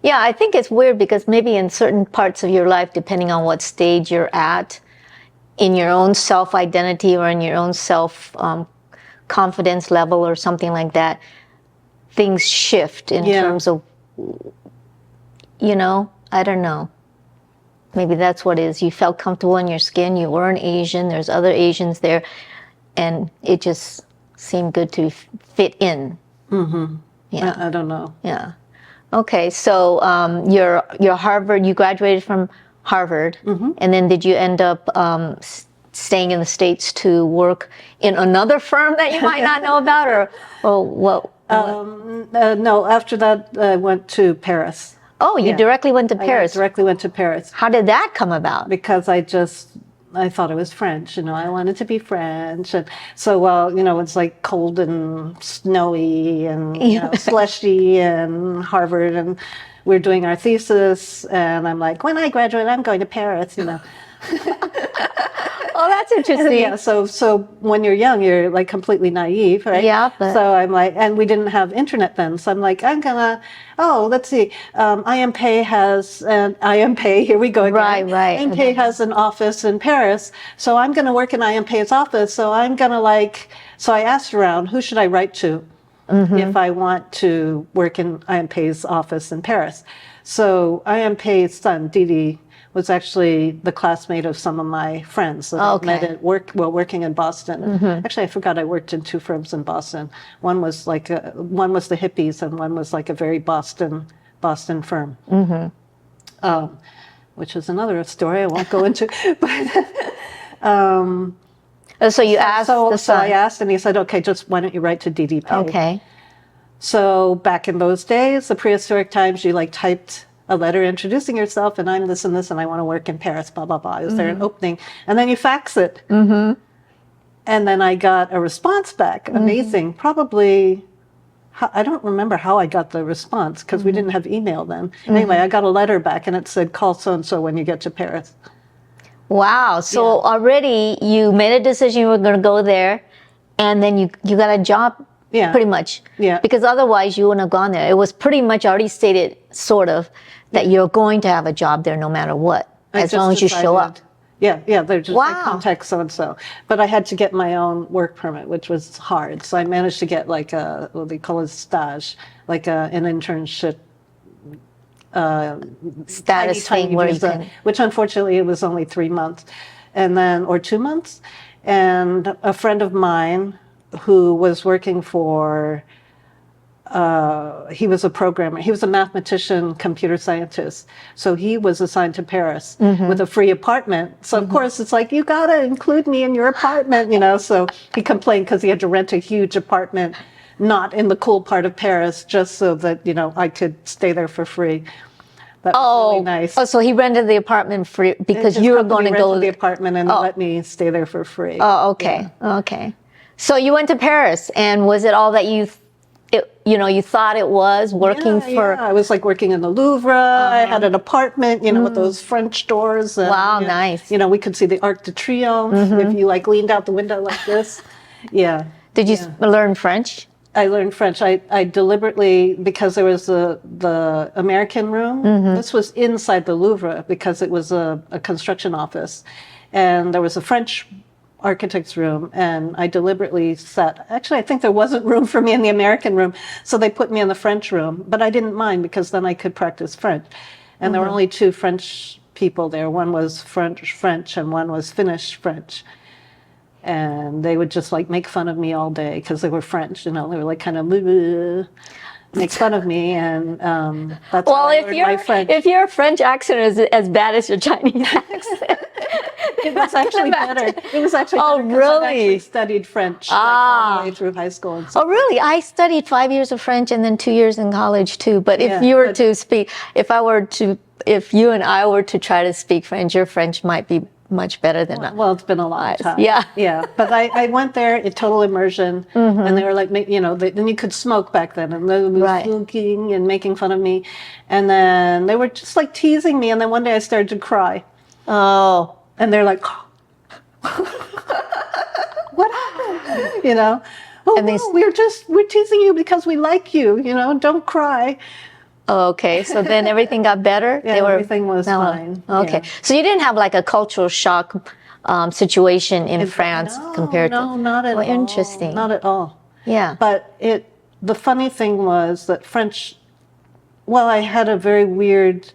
Yeah, I think it's weird because maybe in certain parts of your life, depending on what stage you're at, in your own self-identity or in your own self-confidence level or something like that, things shift in terms of, I don't know. Maybe that's what it is. You felt comfortable in your skin. You were an Asian. There's other Asians there. And it just seemed good to fit in. Yeah. I don't know. Yeah. Okay. So your Harvard, you graduated from Harvard. And then did you end up staying in the States to work in another firm that you might not know about? Or what? No, after that, I went to Paris. Oh, you directly went to Paris? I directly went to Paris. How did that come about? Because I thought it was French, I wanted to be French. And so, it's like cold and snowy and slushy and Harvard, and we're doing our thesis, and I'm like, when I graduate, I'm going to Paris, Oh, that's interesting. Yeah, so when you're young, you're like completely naive, right? Yeah. So I'm like, and we didn't have internet then, so I'm like, let's see, IMPay has here we go again. Right. IMPay has an office in Paris, so I'm going to work in IMPay's office, so I'm going to so I asked around, who should I write to if I want to work in IMPay's office in Paris? So IMPay's son, Didi, was actually the classmate of some of my friends that I met at work while working in Boston. Actually, I forgot I worked in two firms in Boston. One was one was the hippies, and one was like a very Boston firm, which is another story I won't go into. But so you asked the son. So I asked, and he said, "Okay, just why don't you write to DDP?" Okay. So back in those days, the prehistoric times, you typed a letter introducing yourself, and I'm this and this, and I want to work in Paris, blah, blah, blah. Is there an opening? And then you fax it. And then I got a response back. Amazing. Probably, I don't remember how I got the response, because we didn't have email then. Anyway, I got a letter back, and it said, call so-and-so when you get to Paris. Wow. So already you made a decision you were going to go there, and then you got a job. Yeah. Pretty much. Yeah. Because otherwise you wouldn't have gone there. It was pretty much already stated, sort of, that you're going to have a job there no matter what, as long as you show up. Yeah, they're just like, contact so-and-so. But I had to get my own work permit, which was hard. So I managed to get what they call a stage, an internship status thing where you can... Which unfortunately it was only 3 months, or 2 months. And a friend of mine who was working for, he was a programmer. He was a mathematician, computer scientist. So he was assigned to Paris with a free apartment. So of course it's like, you got to include me in your apartment, So he complained because he had to rent a huge apartment, not in the cool part of Paris, just so that, I could stay there for free. That was really nice. Oh, so he rented the apartment free because you were going to go... the apartment and let me stay there for free. Oh, okay. Yeah. Okay. So you went to Paris, and was it all that you you thought it was working for. Yeah. I was like working in the Louvre. I had an apartment, with those French doors. And, Wow, nice. We could see the Arc de Triomphe if you like leaned out the window like this. Yeah. Did you learn French? I learned French. I deliberately, because there was the American room. This was inside the Louvre because it was a construction office, and there was a French architect's room, and I deliberately sat. Actually, I think there wasn't room for me in the American room, so they put me in the French room. But I didn't mind because then I could practice French, and there were only two French people there. One was French, and one was Finnish French. And they would just like make fun of me all day because they were French, they were like kind of make fun of me, and that's how I learned my French. If your French accent is as bad as your Chinese accent, it was actually better. It was actually better because I actually studied French all the way through high school. And oh, really? I studied 5 years of French and then 2 years in college too. But if you were to speak, if you and I were to try to speak French, your French might be much better than well, it's been a long time. Yeah. But I went there in total immersion, and they were like, then you could smoke back then, and they were smoking and making fun of me, and then they were just like teasing me, and then one day I started to cry. Oh, and they're like, what happened? Oh, and we're teasing you because we like you. Don't cry. Okay, so then everything got better? Everything was fine. Okay, so you didn't have like a cultural shock situation in France compared to... No, not at all. Interesting. Not at all. Yeah. But the funny thing was that French, I had a very weird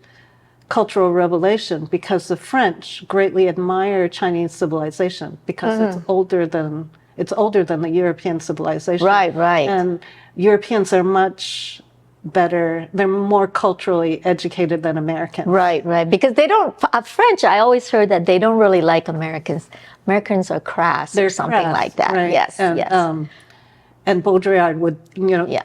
cultural revelation because the French greatly admire Chinese civilization because it's older than the European civilization. Right. And Europeans are much better, they're more culturally educated than Americans. Right. Because they don't, French, I always heard that they don't really like Americans. Americans are crass or something like that. Right. Yes. And Baudrillard would,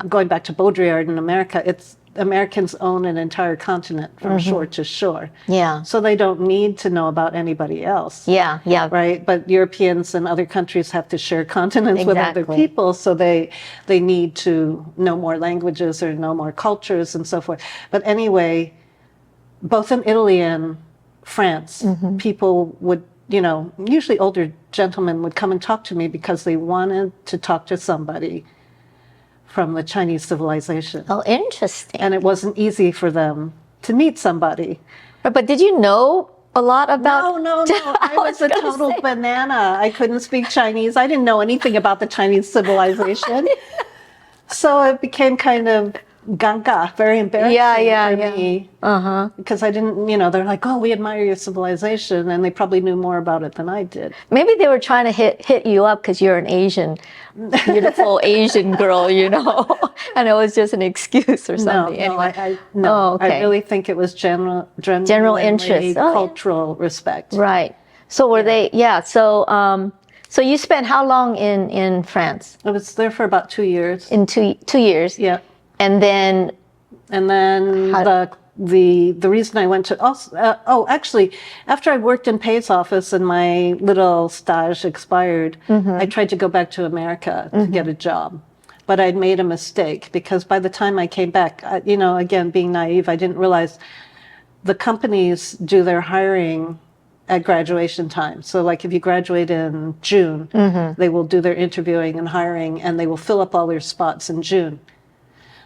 going back to Baudrillard in America, Americans own an entire continent from shore to shore. Yeah. So they don't need to know about anybody else. Yeah. Right? But Europeans and other countries have to share continents with other people, so they need to know more languages or know more cultures and so forth. But anyway, both in Italy and France, people would, usually older gentlemen would come and talk to me because they wanted to talk to somebody from the Chinese civilization. Oh, interesting. And it wasn't easy for them to meet somebody. But did you know a lot about... No. I was a total banana. I couldn't speak Chinese. I didn't know anything about the Chinese civilization. So it became kind of ganga, very embarrassing for me. Because I didn't, they're like, oh, we admire your civilization. And they probably knew more about it than I did. Maybe they were trying to hit you up because you're an Asian, beautiful Asian girl, and it was just an excuse or something. I really think it was general interest, cultural respect. Right. So were they? Yeah. So you spent how long in France? I was there for about 2 years. In 2 years. Yeah. And then the reason I went to actually, after I worked in Pei's office and my little stage expired, I tried to go back to America to get a job. But I'd made a mistake because by the time I came back, again, being naive, I didn't realize the companies do their hiring at graduation time. So like if you graduate in June, they will do their interviewing and hiring, and they will fill up all their spots in June.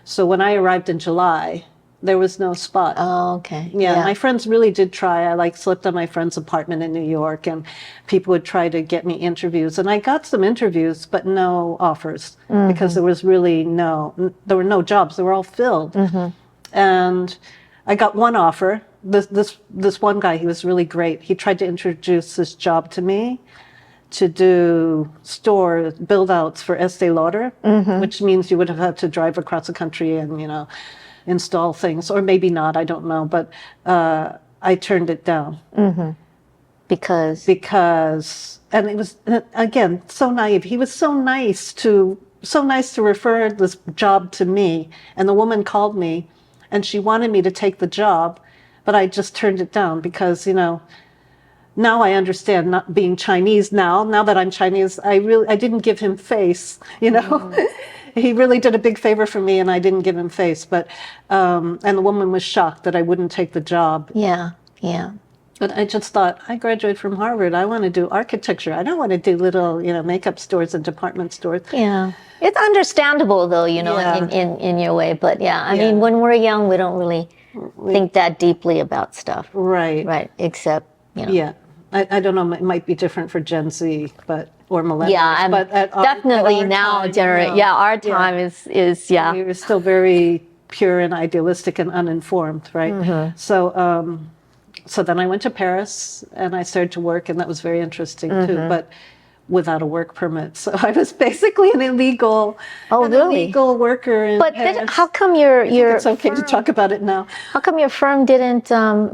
So when I arrived in July, there was no spot. Oh, okay. Yeah, my friends really did try. I slept on my friend's apartment in New York, and people would try to get me interviews. And I got some interviews, but no offers because there was really there were no jobs. They were all filled. And I got one offer. This one guy, he was really great. He tried to introduce this job to me to do store build-outs for Estee Lauder, which means you would have had to drive across the country and, install things, or maybe not, I don't know. But I turned it down. Because, and it was, again, so naive. He was so nice to refer this job to me. And the woman called me, and she wanted me to take the job, but I just turned it down because, now I understand not being Chinese now that I'm Chinese, I didn't give him face, he really did a big favor for me, and I didn't give him face. But and the woman was shocked that I wouldn't take the job. Yeah, yeah. But I just thought, I graduated from Harvard. I want to do architecture. I don't want to do little, makeup stores and department stores. Yeah. It's understandable though, Yeah. in your way. But yeah, I mean, when we're young, we don't really think that deeply about stuff. Right. Right. Except, Yeah. I don't know, it might be different for Gen Z, or millennials. Yeah, and but definitely now, our time is we were still very pure and idealistic and uninformed, right? Mm-hmm. So then I went to Paris and I started to work, and that was very interesting too, Mm-hmm. but without a work permit. So I was basically an illegal worker in But Paris. then how come your It's okay to talk about it now. how come your firm didn't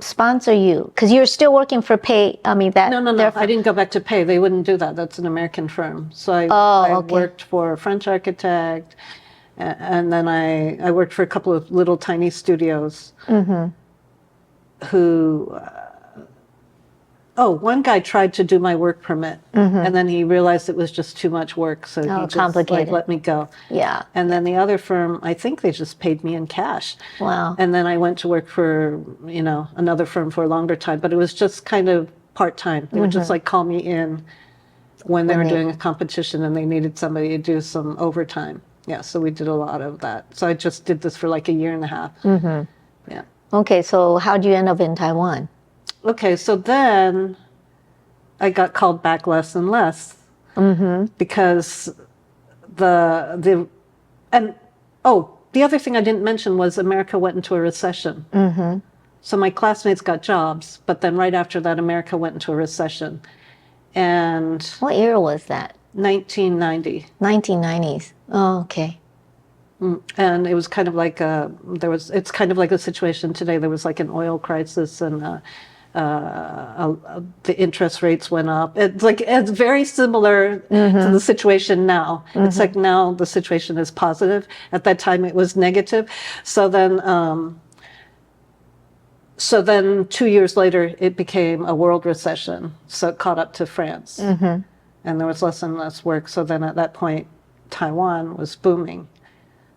sponsor you? Because you're still working for Pay. I mean that. No. I didn't go back to Pay. They wouldn't do that. That's an American firm. So I okay. worked for a French architect, and then I worked for a couple of little tiny studios who. One guy tried to do my work permit, and then he realized it was just too much work, so he just complicated. let me go. Yeah. And then the other firm, I think they just paid me in cash. Wow. And then I went to work for, another firm for a longer time, but it was just kind of part-time. They would just like call me in when they were doing a competition and they needed somebody to do some overtime. Yeah, so we did a lot of that. So I just did this for like a year and a half. Yeah. Okay, so how'd you end up in Taiwan? Okay, so then I got called back less and less because the other thing I didn't mention was America went into a recession. So my classmates got jobs, but then right after that, America went into a recession. And What year was that? 1990. 1990s. Oh, okay. And it was kind of like it's kind of like a situation today. There was like an oil crisis, and the interest rates went up. It's very similar to the situation now. It's like now the situation is positive. At that time, it was negative. So then 2 years later, it became a world recession. So it caught up to France, and there was less and less work. So then at that point, Taiwan was booming.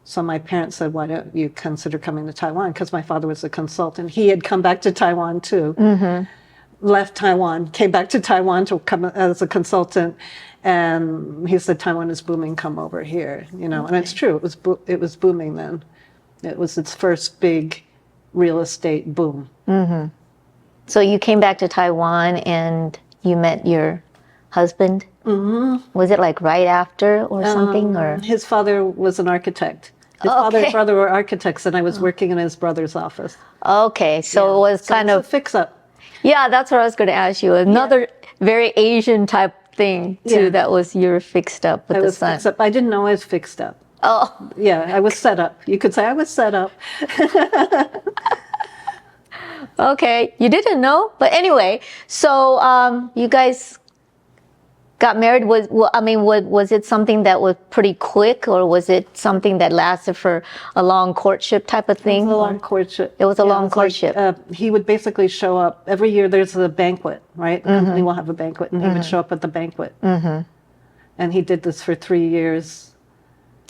So my parents said, why don't you consider coming to Taiwan? Because my father was a consultant. He had come back to Taiwan too. Left Taiwan, came back to Taiwan to come as a consultant. And he said, Taiwan is booming, come over here. And it's true, it was booming then. It was its first big real estate boom. So you came back to Taiwan and you met your husband? Was it like right after or something? Or His father was an architect. His father and brother were architects, and I was working in his brother's office. Okay, so it was kind of a fix-up. Yeah, that's what I was going to ask you. Another very Asian type thing too. That was you're fixed up with the son. Fixed up. I didn't know I was fixed up. Oh, yeah, I was set up. You could say I was set up. Okay, you didn't know, but anyway. So you guys got married. Was it something that was pretty quick, or was it something that lasted for a long courtship type of thing? It was a long courtship. It was a long courtship. He would basically show up every year. There's a banquet, right? The company will have a banquet, and he would show up at the banquet. And he did this for 3 years.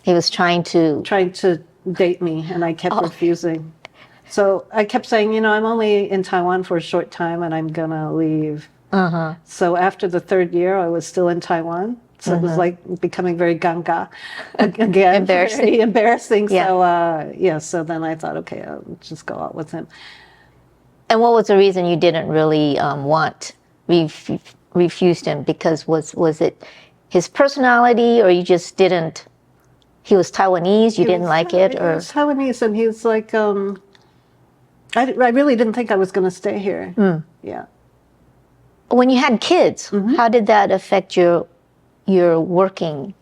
He was trying to date me, and I kept refusing. So I kept saying, I'm only in Taiwan for a short time, and I'm gonna leave. So after the 3rd year, I was still in Taiwan. So it was like becoming very ganga again. Embarrassing. Very embarrassing. Yeah. So then I thought, okay, I'll just go out with him. And what was the reason you didn't really refused him? Because was it his personality, or you just didn't? He was Taiwanese. You didn't like it, or he was Taiwanese, and he's like, I really didn't think I was going to stay here. Yeah. When you had kids, how did that affect your working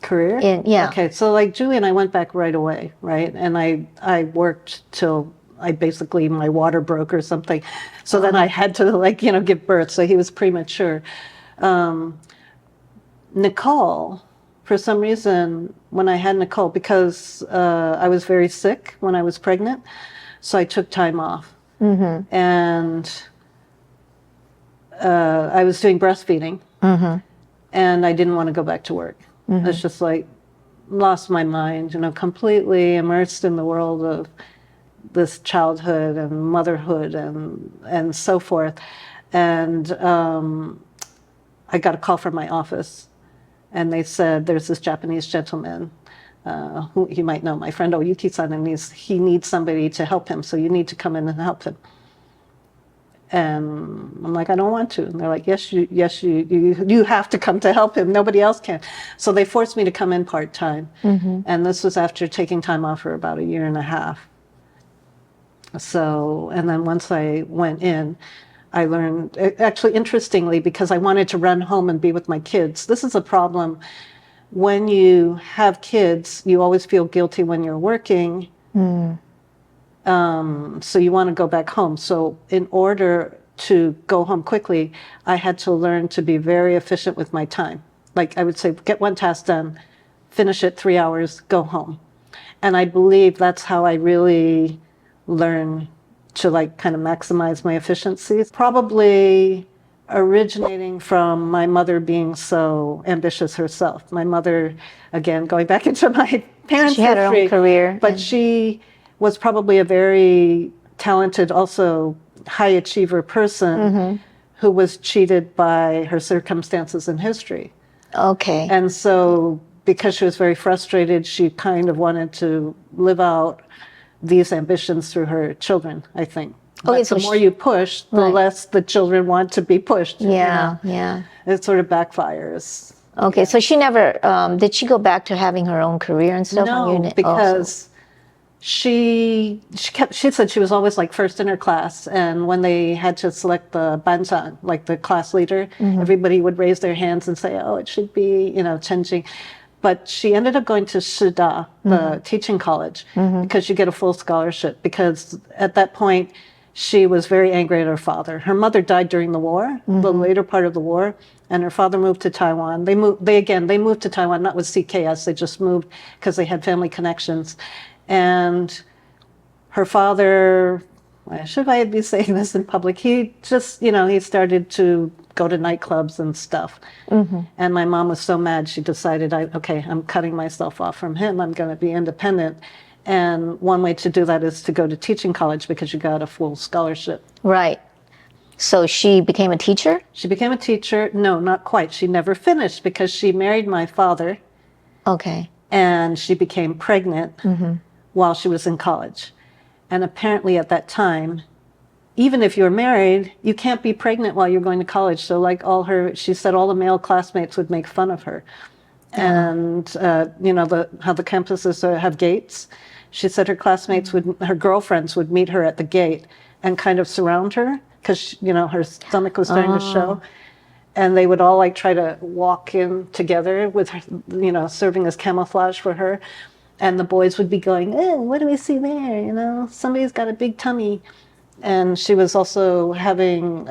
career? Okay, so like Julie and I went back right away, right? And I worked till my water broke or something. So then I had to give birth. So he was premature. Nicole, for some reason, when I had Nicole, because I was very sick when I was pregnant, so I took time off. And I was doing breastfeeding, and I didn't want to go back to work. It's just like lost my mind, completely immersed in the world of this childhood and motherhood and so forth. And I got a call from my office, and they said, there's this Japanese gentleman who you might know, my friend Oyuki-san, and he needs somebody to help him, so you need to come in and help him. And I'm like, I don't want to. And they're like, yes, you have to come to help him. Nobody else can. So they forced me to come in part-time. And this was after taking time off for about 1.5 years. So, and then once I went in, I learned, actually interestingly, because I wanted to run home and be with my kids. This is a problem. When you have kids, you always feel guilty when you're working. So you want to go back home. So in order to go home quickly, I had to learn to be very efficient with my time. Like I would say, get one task done, finish it 3 hours, go home. And I believe that's how I really learn to like kind of maximize my efficiencies. Probably originating from my mother being so ambitious herself. My mother, again, going back into my parents' She had her own career. but she was probably a very talented, also high achiever person who was cheated by her circumstances in history. Okay. And so because she was very frustrated, she kind of wanted to live out these ambitions through her children, I think. Okay, But so the more you push, the less the children want to be pushed. Yeah, yeah. It sort of backfires. Okay, so she never, did she go back to having her own career and stuff? No, because she said she was always like first in her class, and when they had to select the banzan, like the class leader, everybody would raise their hands and say, oh, it should be, Chenjing. But she ended up going to Shida, the teaching college, because you get a full scholarship. Because at that point, she was very angry at her father. Her mother died during the war, the later part of the war, and her father moved to Taiwan. They moved to Taiwan, not with CKS. They just moved because they had family connections. And her father, should I be saying this in public? He just, he started to go to nightclubs and stuff. And my mom was so mad, she decided, okay, I'm cutting myself off from him. I'm going to be independent. And one way to do that is to go to teaching college because you got a full scholarship. Right. So she became a teacher? She became a teacher. No, not quite. She never finished because she married my father. Okay. And she became pregnant while she was in college. And apparently at that time, even if you're married, you can't be pregnant while you're going to college. So like she said all the male classmates would make fun of her. And, how the campuses have gates. She said her her girlfriends would meet her at the gate and kind of surround her because, her stomach was starting to show. And they would all like try to walk in together with her, serving as camouflage for her. And the boys would be going, oh, what do we see there? Somebody's got a big tummy. And she was also having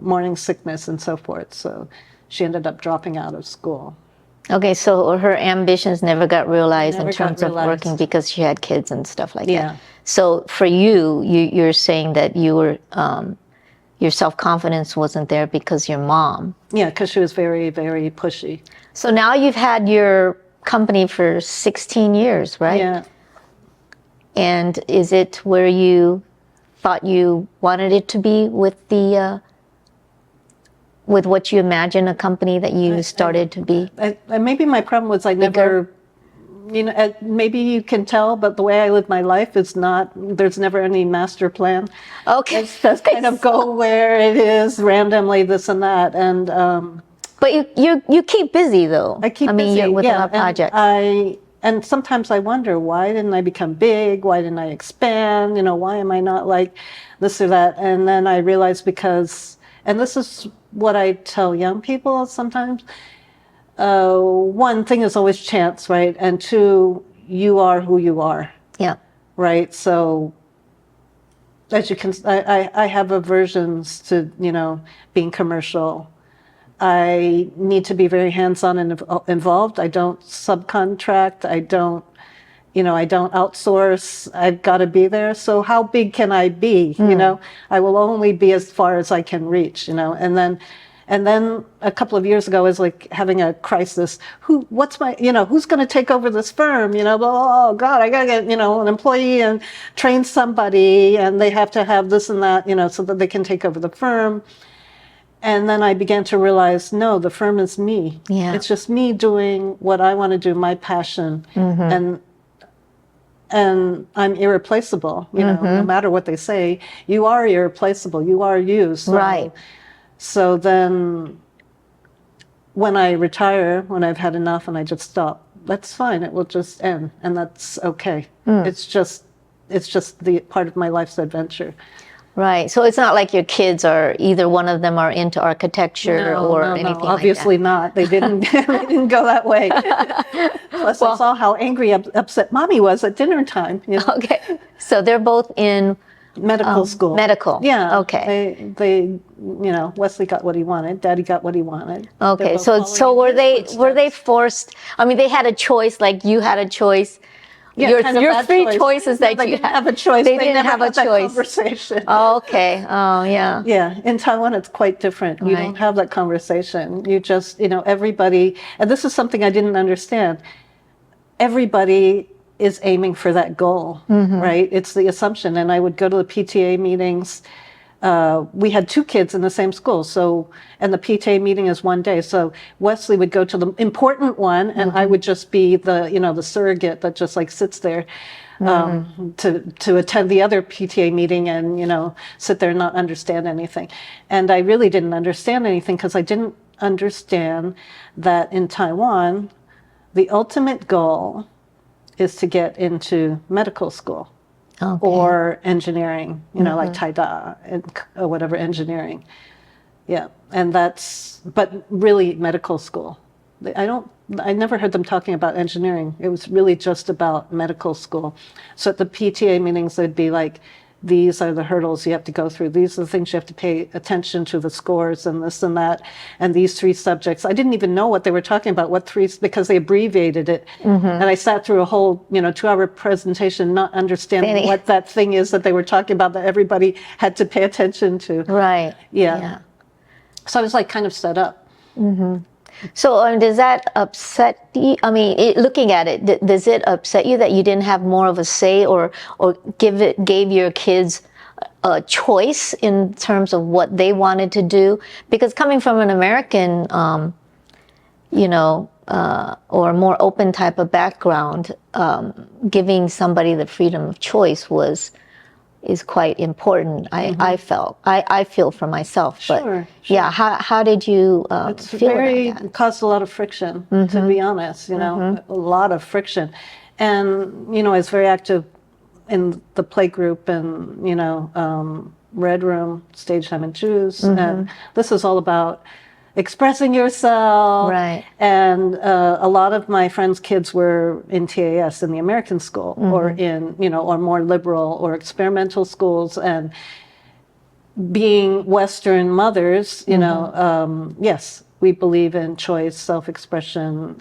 morning sickness and so forth. So she ended up dropping out of school. Okay, so her ambitions never got realized in terms of working because she had kids and stuff like that. So for you're saying that you were, your self-confidence wasn't there because your mom. Yeah, because she was very, very pushy. So now you've had your company for 16 years, right? Yeah. And is it where you thought you wanted it to be with with what you imagine a company that you started to be? Maybe my problem was I never, maybe you can tell, but the way I live my life is there's never any master plan. Okay. It's just kind of go where it is randomly, this and that. And but you keep busy though. I keep busy, with a lot of projects. And sometimes I wonder, why didn't I become big? Why didn't I expand? Why am I not like this or that? And then I realized and this is what I tell young people sometimes. One thing is always chance, right? And two, you are who you are. Yeah. Right? So as you can, I have aversions to, being commercial. I need to be very hands-on and involved. I don't subcontract. I don't outsource. I've got to be there. So how big can I be? I will only be as far as I can reach, and then And then a couple of years ago, I was like having a crisis. Who's going to take over this firm? Oh God, I got to get, an employee and train somebody, and they have to have this and that, so that they can take over the firm. And then I began to realize, no, the firm is me. Yeah. It's just me doing what I want to do, my passion. And I'm irreplaceable, no matter what they say, you are irreplaceable, you are you. So, right. So then when I retire, when I've had enough and I just stop, that's fine, it will just end, and that's okay. It's just the part of my life's adventure. Right. So it's not like your kids are, either one of them are into architecture or anything like that. Obviously not. They didn't go that way. Plus, I saw how angry, upset Mommy was at dinner time. Okay. So they're both in medical school. Medical. Yeah. Okay. They Wesley got what he wanted. Daddy got what he wanted. Okay. So were they forced? I mean, they had a choice, like you had a choice. Yeah, your three choices that they you didn't have a choice. They didn't have a choice. Conversation. Oh, okay. Oh, yeah. Yeah. In Taiwan, it's quite different. You don't have that conversation. You just, everybody, and this is something I didn't understand. Everybody is aiming for that goal, right? It's the assumption. And I would go to the PTA meetings. We had 2 kids in the same school, and the PTA meeting is one day. So Wesley would go to the important one, and I would just be the surrogate that just like sits there to attend the other PTA meeting and sit there and not understand anything. And I really didn't understand anything because I didn't understand that in Taiwan, the ultimate goal is to get into medical school. Okay. Or engineering, like Tai-Da or whatever engineering. Yeah, and but really medical school. I never heard them talking about engineering. It was really just about medical school. So at the PTA meetings, they'd be like, these are the hurdles you have to go through. These are the things you have to pay attention to, the scores and this and that, and these 3 subjects. I didn't even know what they were talking about, because they abbreviated it. And I sat through a whole, 2-hour presentation not understanding what that thing is that they were talking about that everybody had to pay attention to. Right. Yeah. So I was like kind of set up. So does that upset you? I mean, looking at it, does it upset you that you didn't have more of a say or gave your kids a choice in terms of what they wanted to do? Because coming from an American, or more open type of background, giving somebody the freedom of choice is quite important. I feel for myself, but sure. Yeah, how did you feel about that? It caused a lot of friction, to be honest, a lot of friction. And, I was very active in the play group and, Red Room, Stage Time and Jews. And this is all about expressing yourself. Right. And a lot of my friends' kids were in TAS, in the American school, or in, or more liberal or experimental schools. And being Western mothers, yes, we believe in choice, self-expression,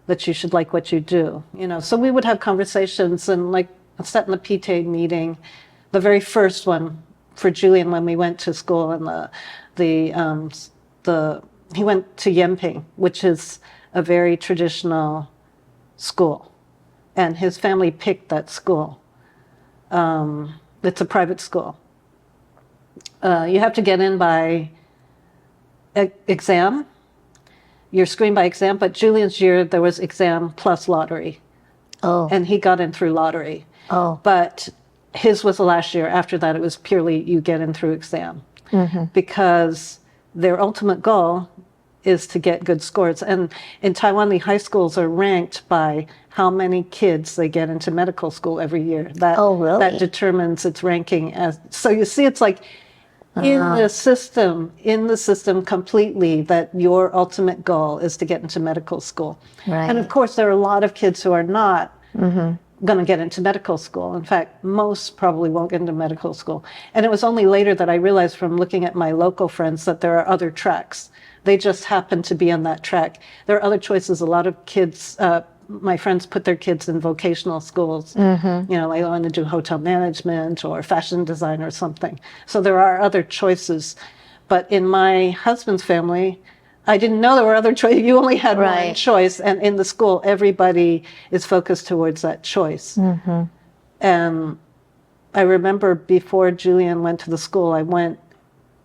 that you should like what you do, So we would have conversations, and like I sat in the PTA meeting, the very first one for Julian when we went to school, and he went to Yenping, which is a very traditional school, and his family picked that school. It's a private school. You have to get in by exam. You're screened by exam, but Julian's year, there was exam plus lottery. Oh. And he got in through lottery. Oh. But his was the last year. After that, it was purely you get in through exam. Because their ultimate goal is to get good scores. And in Taiwan, the high schools are ranked by how many kids they get into medical school every year. Really? That determines its ranking. So you see, it's like in the system completely, that your ultimate goal is to get into medical school. Right. And of course, there are a lot of kids who are not going to get into medical school. In fact, most probably won't get into medical school. And it was only later that I realized from looking at my local friends that there are other tracks. They just happen to be on that track. There are other choices. A lot of kids, my friends put their kids in vocational schools. They want to do hotel management or fashion design or something. So there are other choices. But in my husband's family, I didn't know there were other choices. You only had one choice. And in the school, everybody is focused towards that choice. And I remember before Julian went to the school,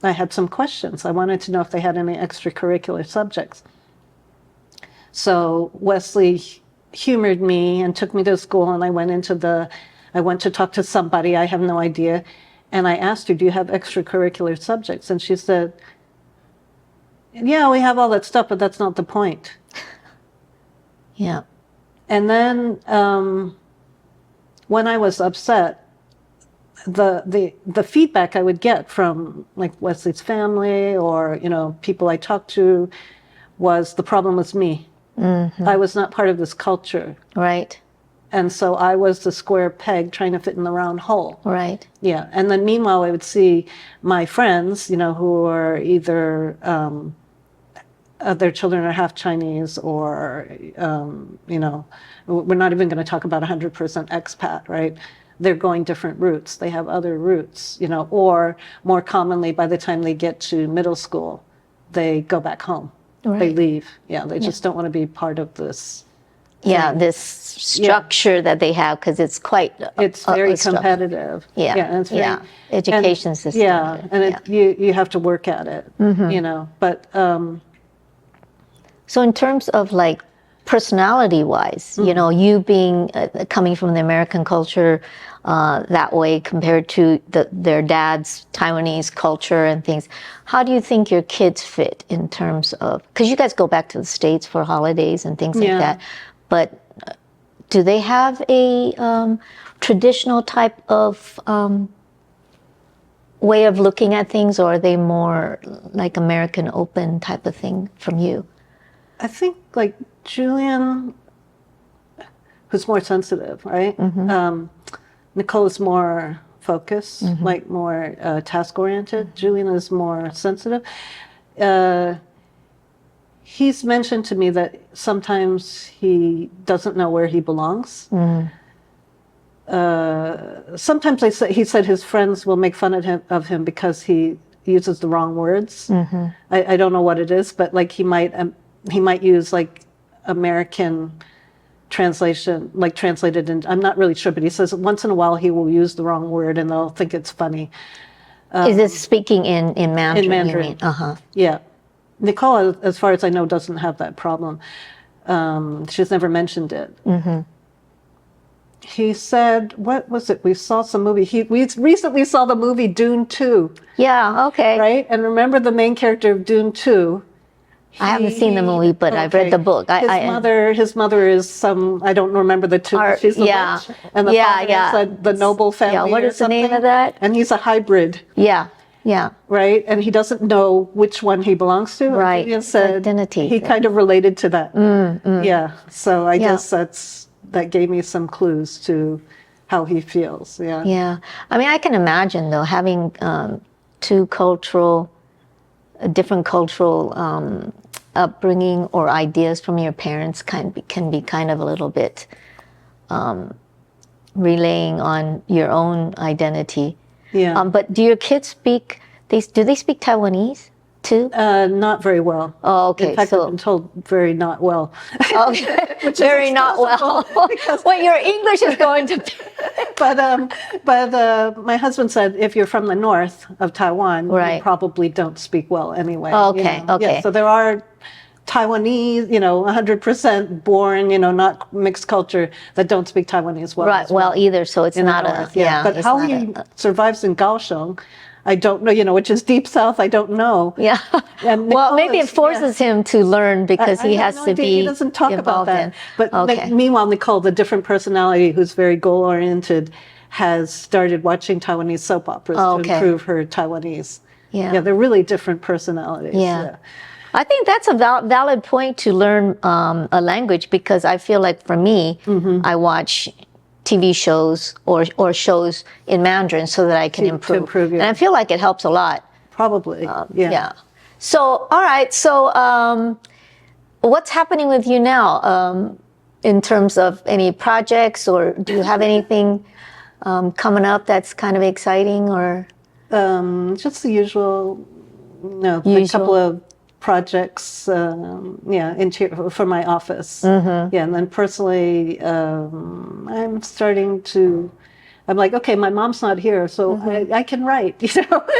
I had some questions. I wanted to know if they had any extracurricular subjects. So Wesley humored me and took me to school, and I went to talk to somebody, I have no idea. And I asked her, do you have extracurricular subjects? And she said, yeah, we have all that stuff, but that's not the point. Yeah. And then when I was upset, the feedback I would get from like Wesley's family or, people I talked to was the problem was me. I was not part of this culture. Right. And so I was the square peg trying to fit in the round hole. Right. Yeah. And then meanwhile, I would see my friends, who are either their children are half Chinese or, we're not even going to talk about 100% expat, right? They're going different routes. They have other routes, or more commonly, by the time they get to middle school, they go back home. Right. They leave. Yeah. They just don't want to be part of this. Yeah, this structure that they have, because it's quite it's very competitive. Yeah, and it's very, education system. Yeah, and you have to work at it. But so in terms of like personality-wise, you being coming from the American culture that way compared to their dad's Taiwanese culture and things, how do you think your kids fit in terms of? Because you guys go back to the States for holidays and things like that. But do they have a traditional type of way of looking at things, or are they more like American open type of thing from you? I think like Julian, who's more sensitive, right? Nicole is more focused, like more task-oriented. Julian is more sensitive. He's mentioned to me that sometimes he doesn't know where he belongs. Sometimes he said his friends will make fun of him because he uses the wrong words. I don't know what it is, but like he might use like American translation, like translated in. I'm not really sure, but he says once in a while he will use the wrong word and they'll think it's funny. Is it speaking in Mandarin? In Mandarin. You mean? Yeah. Nicole, as far as I know, doesn't have that problem. She's never mentioned it. He said, what was it? We saw some movie. We recently saw the movie Dune 2. Yeah, okay. Right? And remember the main character of Dune 2? I haven't seen the movie, but I've read the book. His mother is some, I don't remember the two. She's the witch. And the father is the noble family. Yeah, what is the name of that? And he's a hybrid. Yeah. Yeah. Right? And he doesn't know which one he belongs to. Right. He said identity. He kind of related to that. Yeah. So I guess that gave me some clues to how he feels. Yeah. Yeah. I mean, I can imagine though, having different cultural upbringing or ideas from your parents can be kind of a little bit relaying on your own identity. Yeah. But do your kids speak? Do they speak Taiwanese too? Not very well. Oh, okay. In fact, I've been told very not well. Okay. Very not well. Well, your English is going to be. But my husband said if you're from the north of Taiwan, you probably don't speak well anyway. Okay. Okay. Yeah, so there are Taiwanese, 100% born, not mixed culture, that don't speak Taiwanese well. Right, well either, so it's not north, But how he survives in Kaohsiung, I don't know, which is deep south, I don't know. Yeah. And well, maybe it forces him to learn because he has to be He doesn't talk about that. But okay. Meanwhile, Nicole, the different personality who's very goal-oriented, has started watching Taiwanese soap operas to improve her Taiwanese. Yeah, they're really different personalities. Yeah. I think that's a valid point to learn a language, because I feel like for me, I watch TV shows or shows in Mandarin so that I can improve. And I feel like it helps a lot. Probably. Yeah. So, all right. So, what's happening with you now in terms of any projects, or do you have anything coming up that's kind of exciting, or? Just the usual no, a couple of projects, for my office. Yeah, and then personally, I'm like, okay, my mom's not here, so I can write,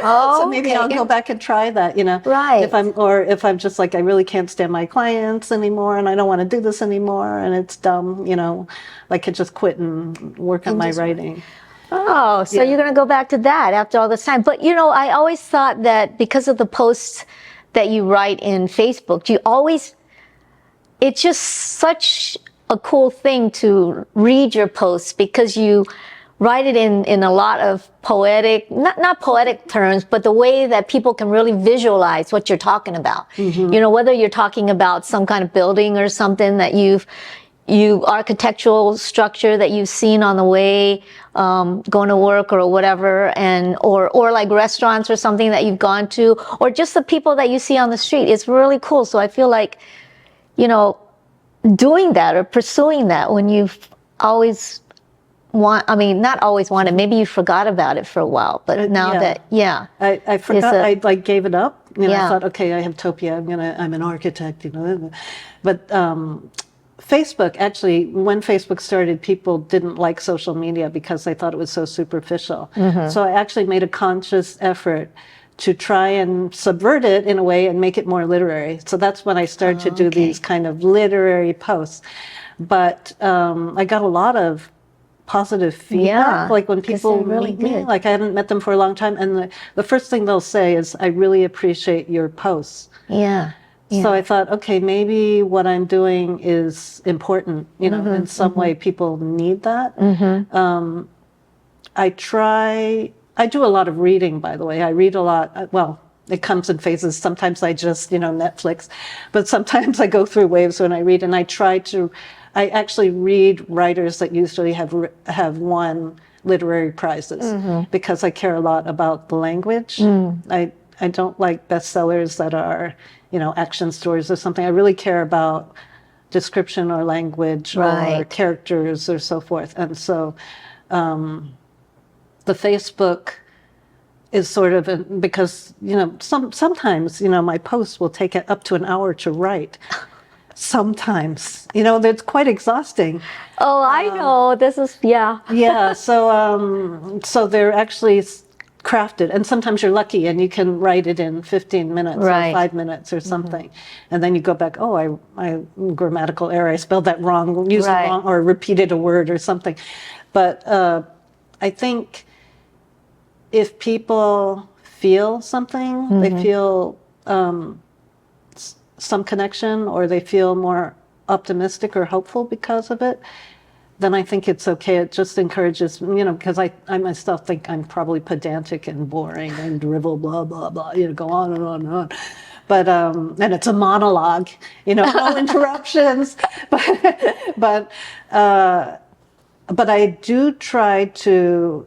Oh, so maybe I'll go back and try that, Right. if I'm just like, I really can't stand my clients anymore, and I don't want to do this anymore, and it's dumb, I could just quit and work on my writing. Oh, so you're going to go back to that after all this time. But, I always thought that because of the posts that you write in Facebook, it's just such a cool thing to read your posts because you write it in a lot of poetic, not poetic terms, but the way that people can really visualize what you're talking about. Whether you're talking about some kind of building or something that architectural structure that you've seen on the way going to work or whatever, or like restaurants or something that you've gone to, or just the people that you see on the street. It's really cool. So I feel like, doing that or pursuing that when you've always not always wanted, maybe you forgot about it for a while, but now I forgot, I gave it up. I thought, okay, I have Topia, I'm an architect, but Facebook, actually, when Facebook started, people didn't like social media because they thought it was so superficial. So I actually made a conscious effort to try and subvert it in a way and make it more literary. So that's when I started to do these kind of literary posts. But I got a lot of positive feedback, like when people meet me, like I haven't met them for a long time, and the first thing they'll say is, I really appreciate your posts. So I thought, okay, maybe what I'm doing is important, in some way people need that. I do a lot of reading, by the way. I read a lot. Well, it comes in phases. Sometimes I just, Netflix, but sometimes I go through waves when I read, and I actually read writers that usually have won literary prizes because I care a lot about the language. I don't like bestsellers that are, action stories or something. I really care about description or language or characters or so forth. And so the Facebook is sort of, because, sometimes, my posts will take up to an hour to write. Sometimes, that's quite exhausting. Oh, I know. This is, Yeah. So they're actually crafted, and sometimes you're lucky and you can write it in 15 minutes or 5 minutes or something. And then you go back, oh, I grammatical error. I spelled that wrong, used it wrong, or repeated a word or something. But I think if people feel something, they feel some connection, or they feel more optimistic or hopeful because of it, then I think it's okay. It just encourages, because I myself think I'm probably pedantic and boring and drivel, blah, blah, blah, go on and on and on. But, and it's a monologue, no interruptions. But I do try to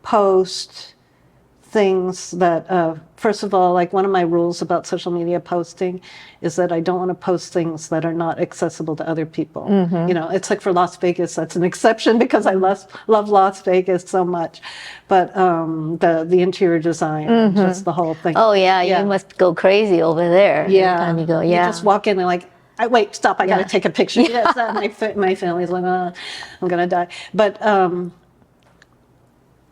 post things that, first of all, like one of my rules about social media posting is that I don't want to post things that are not accessible to other people. It's like for Las Vegas, that's an exception because I love Las Vegas so much. But the interior design, just the whole thing. Oh, yeah, you must go crazy over there. Yeah. Every time you go, You just walk in and like, wait, stop, I got to take a picture. Yes, my family's like, oh, I'm going to die. But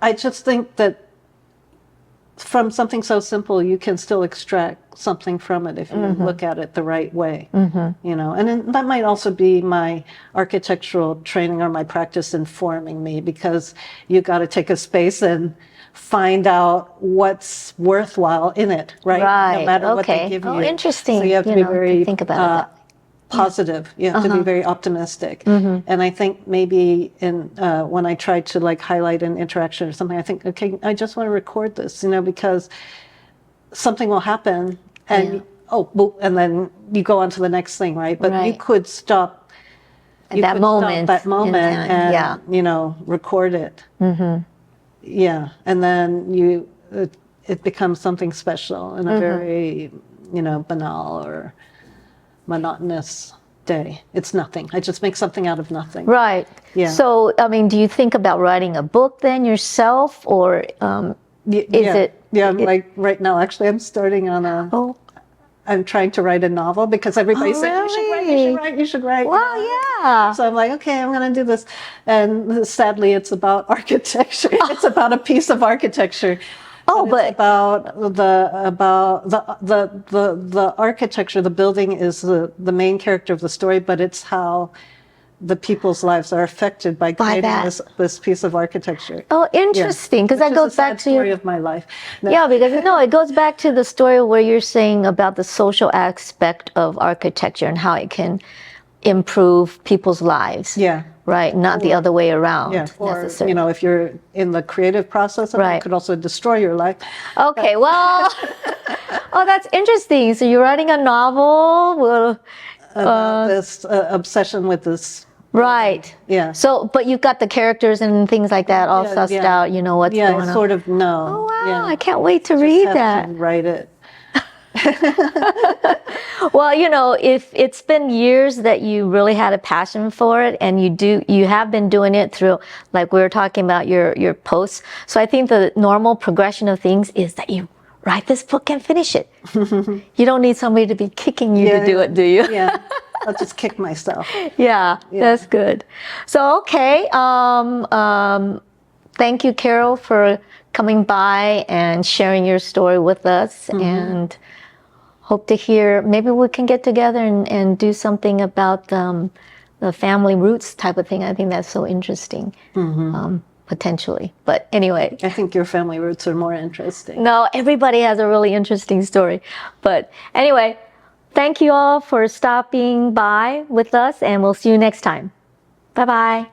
I just think that from something so simple, you can still extract something from it if you look at it the right way, And then that might also be my architectural training or my practice informing me, because you got to take a space and find out what's worthwhile in it, right? No matter what they give you. Oh, interesting. So you have to be very think about it. Positive. You have to be very optimistic. And I think maybe when I try to like highlight an interaction or something, I think, okay, I just want to record this, because something will happen and and then you go on to the next thing, right? But you could stop at that moment and record it. Yeah, and then it becomes something special in a very banal or monotonous day. It's nothing. I just make something out of nothing. Right. Yeah. So, do you think about writing a book then yourself, or is it Yeah, I'm like right now, actually, I'm starting on Oh, I'm trying to write a novel because everybody said, you should write, you should write, you should write. wow, yeah. So I'm like, okay, I'm going to do this. And sadly, it's about architecture. It's about a piece of architecture. Oh, It's but about the architecture, the building is the main character of the story, but it's how the people's lives are affected by creating that. this piece of architecture. oh, interesting, because that goes back to story your of my life. yeah, because no, it goes back to the story where you're saying about the social aspect of architecture and how it can improve people's lives. Yeah. Right, not the other way around. Yeah, or necessarily. if you're in the creative process, of it, Right. it could also destroy your life. Okay, well, oh, that's interesting. So you're writing a novel. Well, About this obsession with this. right. Yeah. So, but you've got the characters and things like that all sussed out. You know what's Yeah, going on. sort of know. Oh wow! Yeah. I can't wait to Just read have that. to write it. Well, if it's been years that you really had a passion for it, and you have been doing it through, like we were talking about your posts. So I think the normal progression of things is that you write this book and finish it. You don't need somebody to be kicking you to do it, do you? Yeah. I'll just kick myself. Yeah, that's good. So, okay. Thank you, Carol, for coming by and sharing your story with us. And hope to hear, maybe we can get together and do something about the family roots type of thing. I think that's so interesting, potentially. But anyway. I think your family roots are more interesting. No, everybody has a really interesting story. But anyway, thank you all for stopping by with us, and we'll see you next time. Bye-bye.